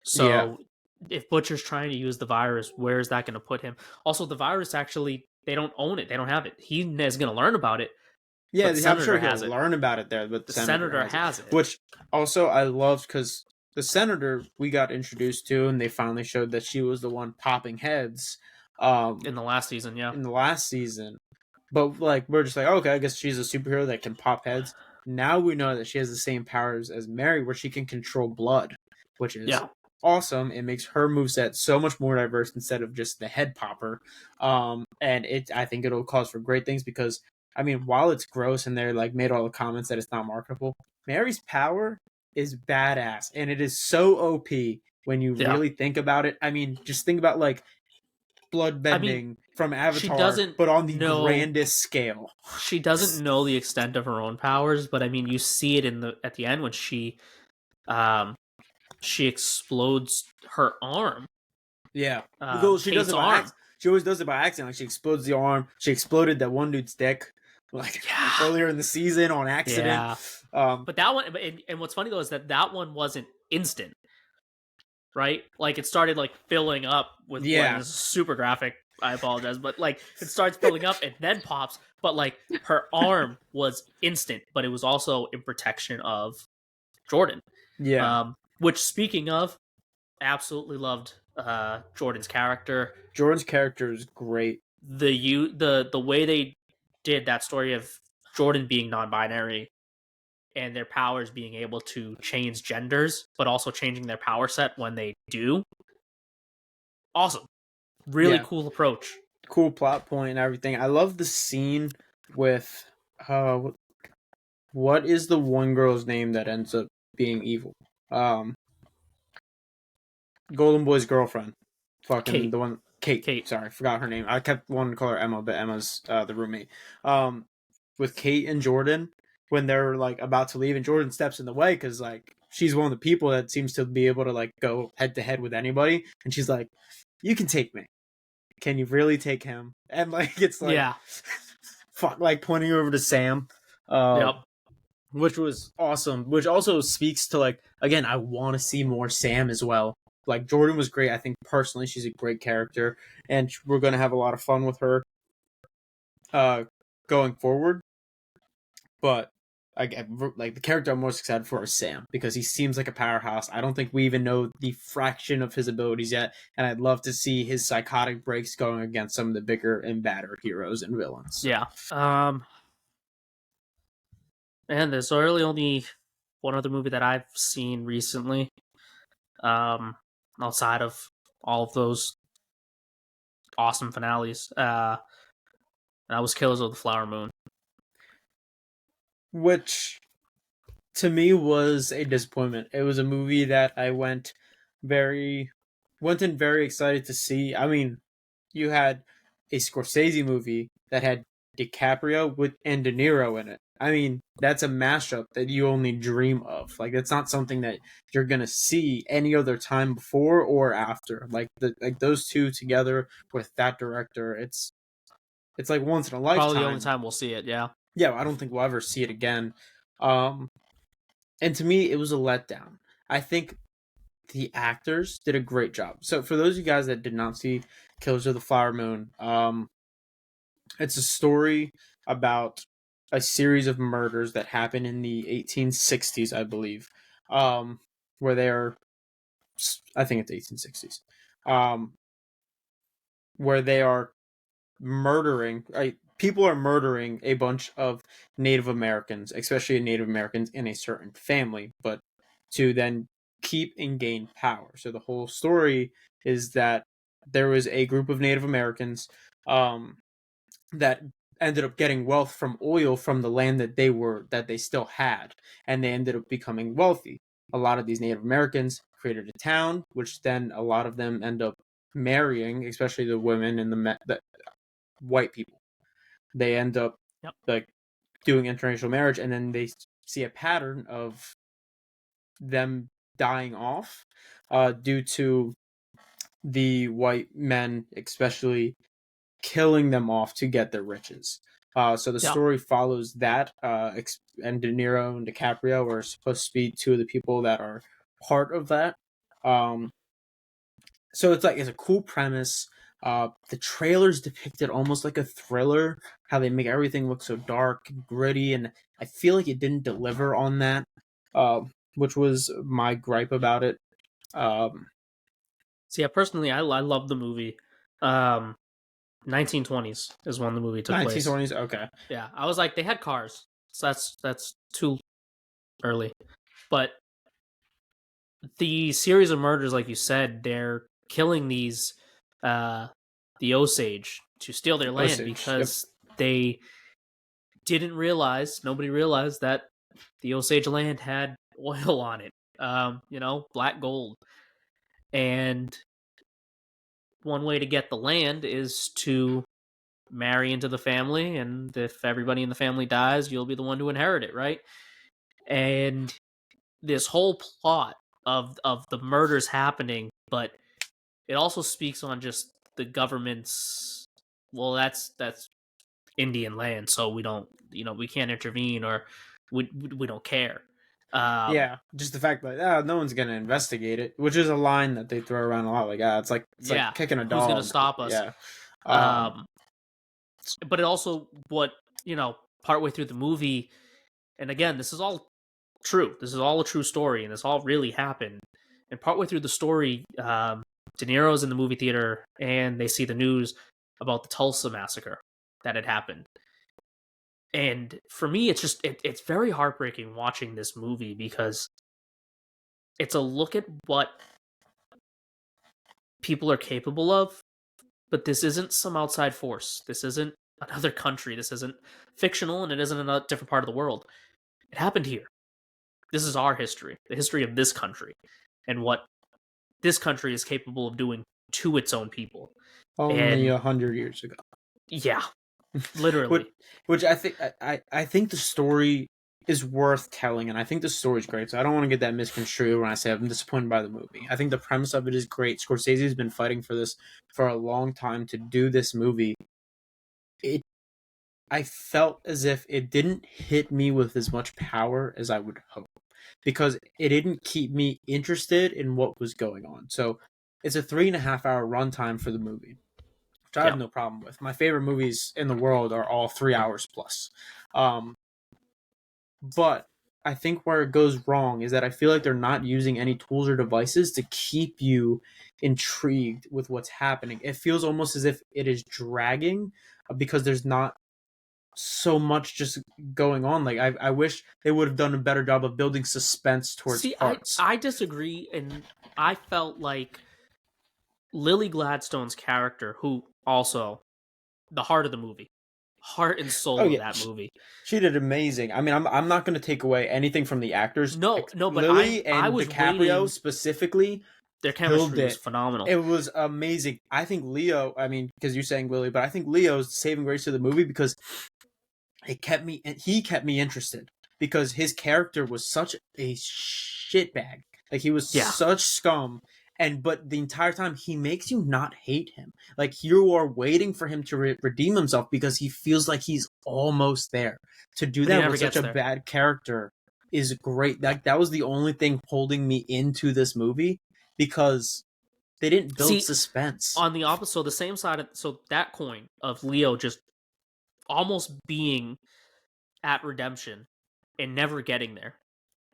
Yeah, So if Butcher's trying to use the virus, where is that going to put him? Also, the virus actually, they don't own it. They don't have it. He is going to learn about it, yeah, but the I'm sure senator he'll has it. learn about it there, but the The senator senator has it, has it which also I loved because the senator we got introduced to, and they finally showed that she was the one popping heads. in the last season. Yeah. In the last season. But like we're just like, okay, I guess she's a superhero that can pop heads. Now we know that she has the same powers as Mary, where she can control blood, which is Yeah. awesome. It makes her moveset so much more diverse instead of just the head popper. And I think it'll cause for great things because I mean, while it's gross and they're like made all the comments that it's not marketable, Mary's power is badass and it is so OP when you Yeah. really think about it. I mean, just think about like blood I mean, bending from she Avatar, doesn't but on the know grandest scale. she doesn't know the extent of her own powers, but I mean, you see it in the at the end when um she explodes her arm, Yeah, well, she does Kate's it by arm. accident. She always does it by accident. Like she explodes the arm. She exploded that one dude's dick, like Yeah. earlier in the season on accident. Yeah. Um, But that one, and what's funny though is that one wasn't instant, right? Like it started like filling up with blood. And yeah, this is super graphic. I apologize, but like it starts filling up and then pops. But like her arm was instant, but it was also in protection of Jordan. yeah. Which speaking of, absolutely loved Jordan's character. Jordan's character is great. The way they did that story of Jordan being non-binary and their powers being able to change genders, but also changing their power set when they do. Awesome. Really Yeah, cool approach. cool plot point and everything. I love the scene with what is the one girl's name that ends up being evil? Um, Golden Boy's girlfriend. Fucking Kate. the one Kate. Kate. Sorry, forgot her name. I kept wanting to call her Emma, but Emma's the roommate. With Kate and Jordan when they're like about to leave, and Jordan steps in the way because like she's one of the people that seems to be able to like go head to head with anybody, and she's like, "You can take me. Can you really take him?" And like it's like, Yeah. fuck, like pointing over to Sam. Uh, Yep. which was awesome. Which also speaks to like again, I want to see more Sam as well. Like Jordan was great. I think personally, she's a great character, and we're gonna have a lot of fun with her uh, going forward. But like the character I'm most excited for is Sam because he seems like a powerhouse. I don't think we even know the fraction of his abilities yet, and I'd love to see his psychotic breaks going against some of the bigger and badder heroes and villains. Yeah. And there's really only one other movie that I've seen recently. Outside of all of those awesome finales. That was Killers of the Flower Moon. Which to me was a disappointment. It was a movie that I went in very excited to see. I mean, you had a Scorsese movie that had DiCaprio with and De Niro in it. I mean, that's a mashup that you only dream of. Like, it's not something that you're gonna see any other time before or after. Like those two together with that director, it's like once in a Probably the only lifetime. time we'll see it. Yeah. Yeah, I don't think we'll ever see it again. Um, and to me, it was a letdown. I think the actors did a great job. So for those of you guys that did not see Killers of the Flower Moon, it's a story about a series of murders that happened in the 1860s, I believe, where they are, I think it's 1860s, um, where they are murdering, right? People are murdering a bunch of Native Americans, especially Native Americans in a certain family, but to then keep and gain power. So the whole story is that there was a group of Native Americans um, that ended up getting wealth from oil from the land that they still had, and they ended up becoming wealthy. A lot of these Native Americans created a town, which then a lot of them end up marrying, especially the women and white people. They end up Yep. like doing interracial marriage, and then they see a pattern of them dying off due to the white men, especially killing them off to get their riches. So the Yep. story follows that, and De Niro and DiCaprio are supposed to be two of the people that are part of that. Um, so it's a cool premise. The trailers depicted almost like a thriller, how they make everything look so dark and gritty, and I feel like it didn't deliver on that, uh, which was my gripe about it. Um, So yeah, personally, I love the movie. 1920s is when the movie took place. 1920s, okay. Yeah, I was like, they had cars, so that's too early. But the series of murders, like you said, they're killing these uh the Osage to steal their land Osage, yep. because they didn't realize, nobody realized that the Osage land had oil on it. Black gold. And one way to get the land is to marry into the family, and if everybody in the family dies, you'll be the one to inherit it, right? And this whole plot of the murders happening, but it also speaks on just the government's, well, that's Indian land, so we don't, we can't intervene, or we don't care. Um, Yeah, just the fact that no one's gonna investigate it, which is a line that they throw around a lot. Like, it's like yeah, kicking a who's gonna dog. stop us? Yeah, um, Um, but it also, what, partway through the movie, and again, this is all true. This is all a true story, and this all really happened. And partway through the story, De Niro's in the movie theater, and they see the news about the Tulsa massacre that had happened. And for me, it's just it's very heartbreaking watching this movie, because it's a look at what people are capable of, but this isn't some outside force. This isn't another country. This isn't fictional, and it isn't in a different part of the world. It happened here. This is our history, the history of this country, and what this country is capable of doing to its own people. only And 100 years ago. yeah, which literally. which I think the story is worth telling, and I think the story's great. So I don't want to get that misconstrued when I say I'm disappointed by the movie. I think the premise of it is great. Scorsese's been fighting for this for a long time to do this movie. It I felt as if it didn't hit me with as much power as I would hope, because it didn't keep me interested in what was going on. So it's a 3.5 hour runtime for the movie, which I have Yeah. no problem with. My favorite movies in the world are all 3 hours plus. Um, but I think where it goes wrong is that I feel like they're not using any tools or devices to keep you intrigued with what's happening. It feels almost as if it is dragging because there's not so much just going on. Like I wish they would have done a better job of building suspense towards See, I parts. I disagree, and I felt like Lily Gladstone's character, who also the heart of the movie, heart and Oh soul of yeah, that movie. she did amazing. I mean, I'm not going to take away anything from the actors. No, no, but Lily I and was DiCaprio waiting. specifically Their killed chemistry was it. phenomenal. It was amazing. I think Leo. I mean, because you're saying Lily, but I think Leo's saving grace of the movie because he kept me interested because his character was such a shitbag. Like he was Yeah, such scum, and but the entire time he makes you not hate him. Like you are waiting for him to redeem himself because he feels like he's almost there. To do but he that never with such gets a there. bad character is great. That was the only thing holding me into this movie because they didn't build See, suspense. on the opposite, so the same side of, so that coin of Leo just almost being at redemption and never getting there,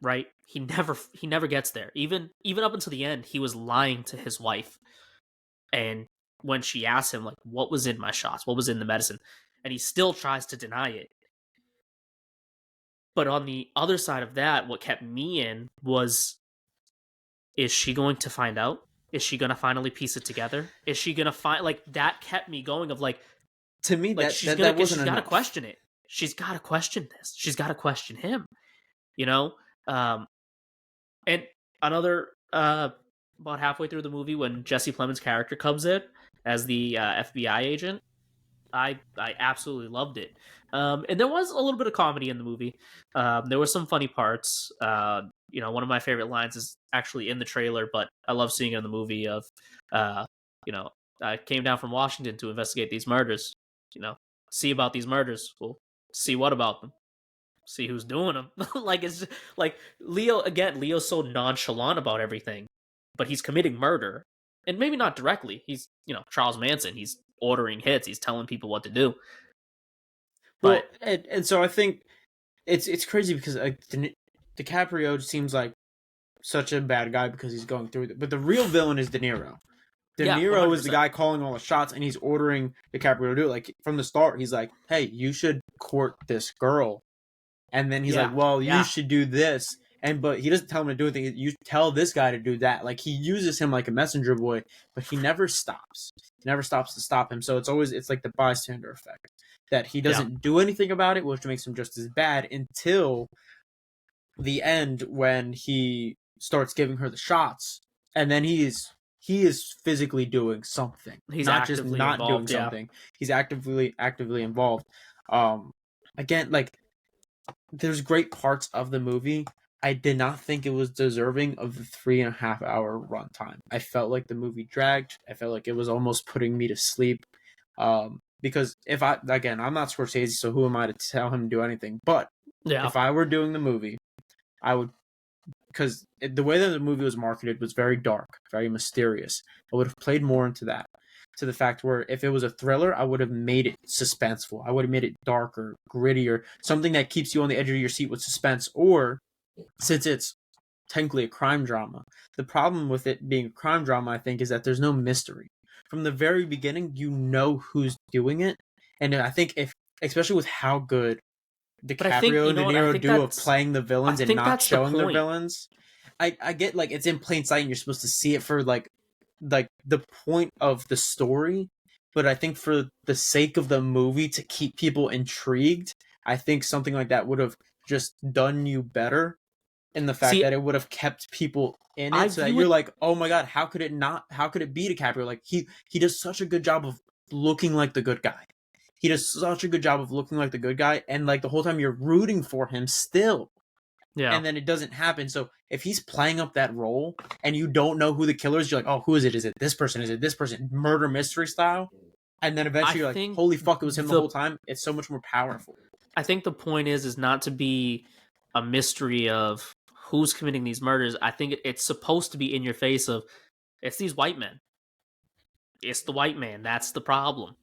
right? He never gets there. Even up until the end, he was lying to his wife. And when she asks him, like, what was in my shots, what was in the medicine, and he still tries to deny it. But on the other side of that, what kept me in was, is she going to find out? Is she going to finally piece it together? Is she going to find, like, that kept me going of To me, like that that, that wasn't she's got to enough. question it. She's got to question this. She's got to question him, you know? Um and another about halfway through the movie, when Jesse Plemons' character comes in as the FBI agent, I absolutely loved it. And there was a little bit of comedy in the movie. There were some funny parts. One of my favorite lines is actually in the trailer, but I love seeing it in the movie. Of, uh, you know, I came down from Washington to investigate these murders. You know, see about these murders. Well, see what about them? See who's doing them. Like it's like Leo again. Leo's so nonchalant about everything, but he's committing murder, and maybe not directly. He's Charles Manson. He's ordering hits. He's telling people what to do. But Well, and so I think it's crazy because DiCaprio seems like such a bad guy because he's going through it, but the real villain is De Niro. De yeah, one Niro hundred is the percent. guy calling all the shots, and he's ordering DiCaprio to do it. Like from the start, he's like, "Hey, you should court this girl," and then he's like, Yeah, "Well, you yeah. should do this." But he doesn't tell him to do anything. You tell this guy to do that. Like he uses him like a messenger boy, but he never stops. He never stops to stop him. So it's like the bystander effect that he Yeah. doesn't do anything about it, which makes him just as bad until the end when he starts giving her the shots, and then he is physically doing something, He's not just actively not doing involved. Yeah. something. He's actively involved. Um, Again, like there's great parts of the movie. I did not think it was deserving of the 3.5 hour runtime. I felt like the movie dragged. I felt like it was almost putting me to sleep. Because if I'm not Scorsese, so who am I to tell him to do anything? But Yeah. if I were doing the movie, I would, because the way that the movie was marketed was very dark, very mysterious. I would have played more into that, to the fact where if it was a thriller, I would have made it suspenseful. I would have made it darker, grittier, something that keeps you on the edge of your seat with suspense. Or since it's technically a crime drama, the problem with it being a crime drama, I think, is that there's no mystery. From the very beginning, you know who's doing it, and I think if, especially with how good But I think DiCaprio and De I Niro think do of playing the I villains and think not that's the showing their point. villains. I get like it's in plain sight and you're supposed to see it for like the point of the story, but I think for the sake of the movie to keep people intrigued, I think something like that would have just done you better, in the fact See, that it would have kept people in I it so that view you're it. like, "Oh my god, how could it be DiCaprio? Like he does such a good job of looking like the good guy. He does such a good job of looking like the good guy, and like the whole time you're rooting for him still, Yeah. and then it doesn't happen. So if he's playing up that role and you don't know who the killer is, you're like, "Oh, who is it? Is it this person? Is it this person?" Murder mystery style. And then I eventually you're like, think "Holy fuck, it was him the the whole time." It's so much more powerful. I think the point is not to be a mystery of who's committing these murders. I think it's supposed to be in your face of it's these white men. It's the white man. That's the problem.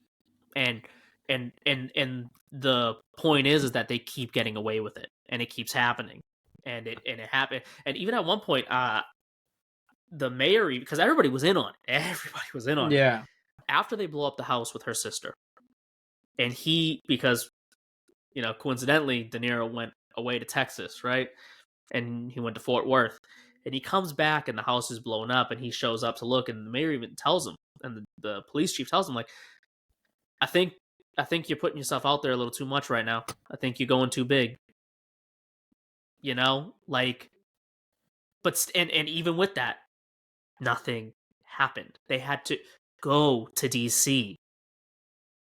And and the point is that they keep getting away with it and it keeps happening. And it happened. And even at one point the mayor, because everybody was in on it. Everybody was in on it. Yeah. After they blow up the house with her sister. And because coincidentally, De Niro went away to Texas, right? And he went to Fort Worth. And he comes back and the house is blown up and he shows up to look and the mayor even tells him and the police chief tells him like, I think I think you're putting yourself out there a little too much right now. I think you're going too big. Like and even with that, nothing happened. They had to go to DC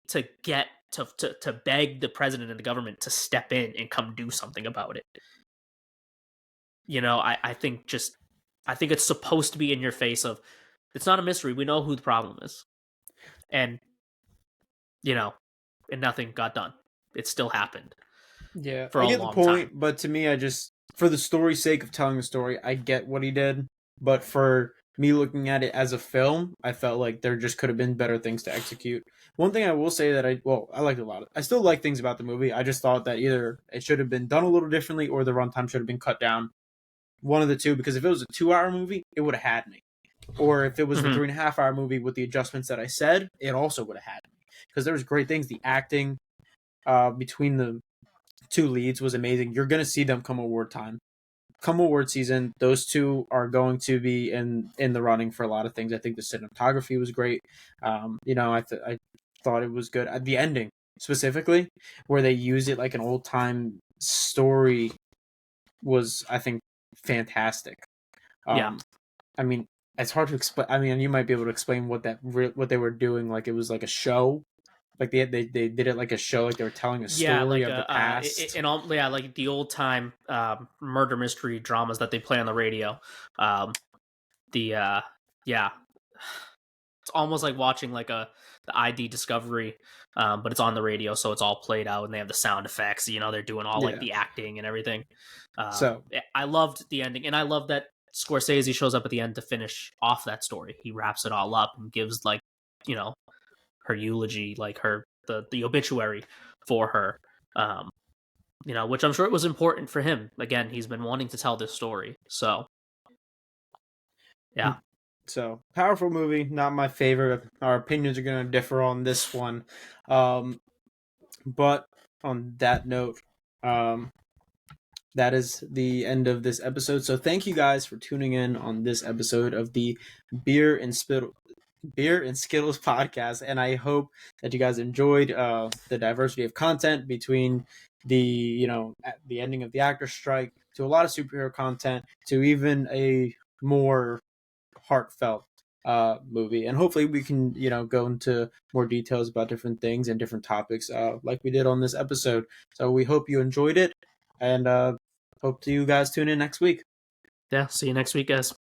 to get to beg the president and the government to step in and come do something about it. I think it's supposed to be in your face of it's not a mystery. We know who the problem is. And you know, and nothing got done. It still happened Yeah, for I a get the long time. point, but to me, I just, for the story's sake of telling the story, I get what he did. But for me looking at it as a film, I felt like there just could have been better things to execute. One thing I will say that I liked a lot. I still like things about the movie. I just thought that either it should have been done a little differently or the runtime should have been cut down. One of the two, because if it was a 2 hour movie, it would have had me. Or if it was the Mm-hmm. 3.5 hour movie with the adjustments that I said, it also would have had me. Because there was great things. The acting between the two leads was amazing. You're going to see them come award time. Come award season, those two are going to be in the running for a lot of things. I think the cinematography was great. I thought it was good. The ending specifically, where they use it like an old time story, was, I think, fantastic. Yeah. Um, I mean, it's hard to explain. I mean, you might be able to explain what they were doing. Like it was like a show, Like they did it like a show, like they were telling a Yeah, story like of the past. and all, yeah, like the old time murder mystery dramas that they play on the radio. Um, the yeah, it's almost like watching like the ID Discovery, but it's on the radio, so it's all played out, and they have the sound effects. You know, they're doing all like Yeah. the acting and everything. So I loved the ending, and I love that Scorsese shows up at the end to finish off that story. He wraps it all up and gives like, you know, her eulogy, like her the obituary for her. Um, you know, which I'm sure it was important for him. Again, he's been wanting to tell this story, so yeah. So powerful movie, not my favorite. Our opinions are going to differ on this one, but on that note, um, that is the end of this episode. So thank you guys for tuning in on this episode of the Beer and Spittle. Beer and Skittles podcast, and I hope that you guys enjoyed the diversity of content between the the ending of the actor strike to a lot of superhero content to even a more heartfelt movie, and hopefully we can go into more details about different things and different topics like we did on this episode. So we hope you enjoyed it, and hope you guys tune in next week. Yeah, see you next week, guys.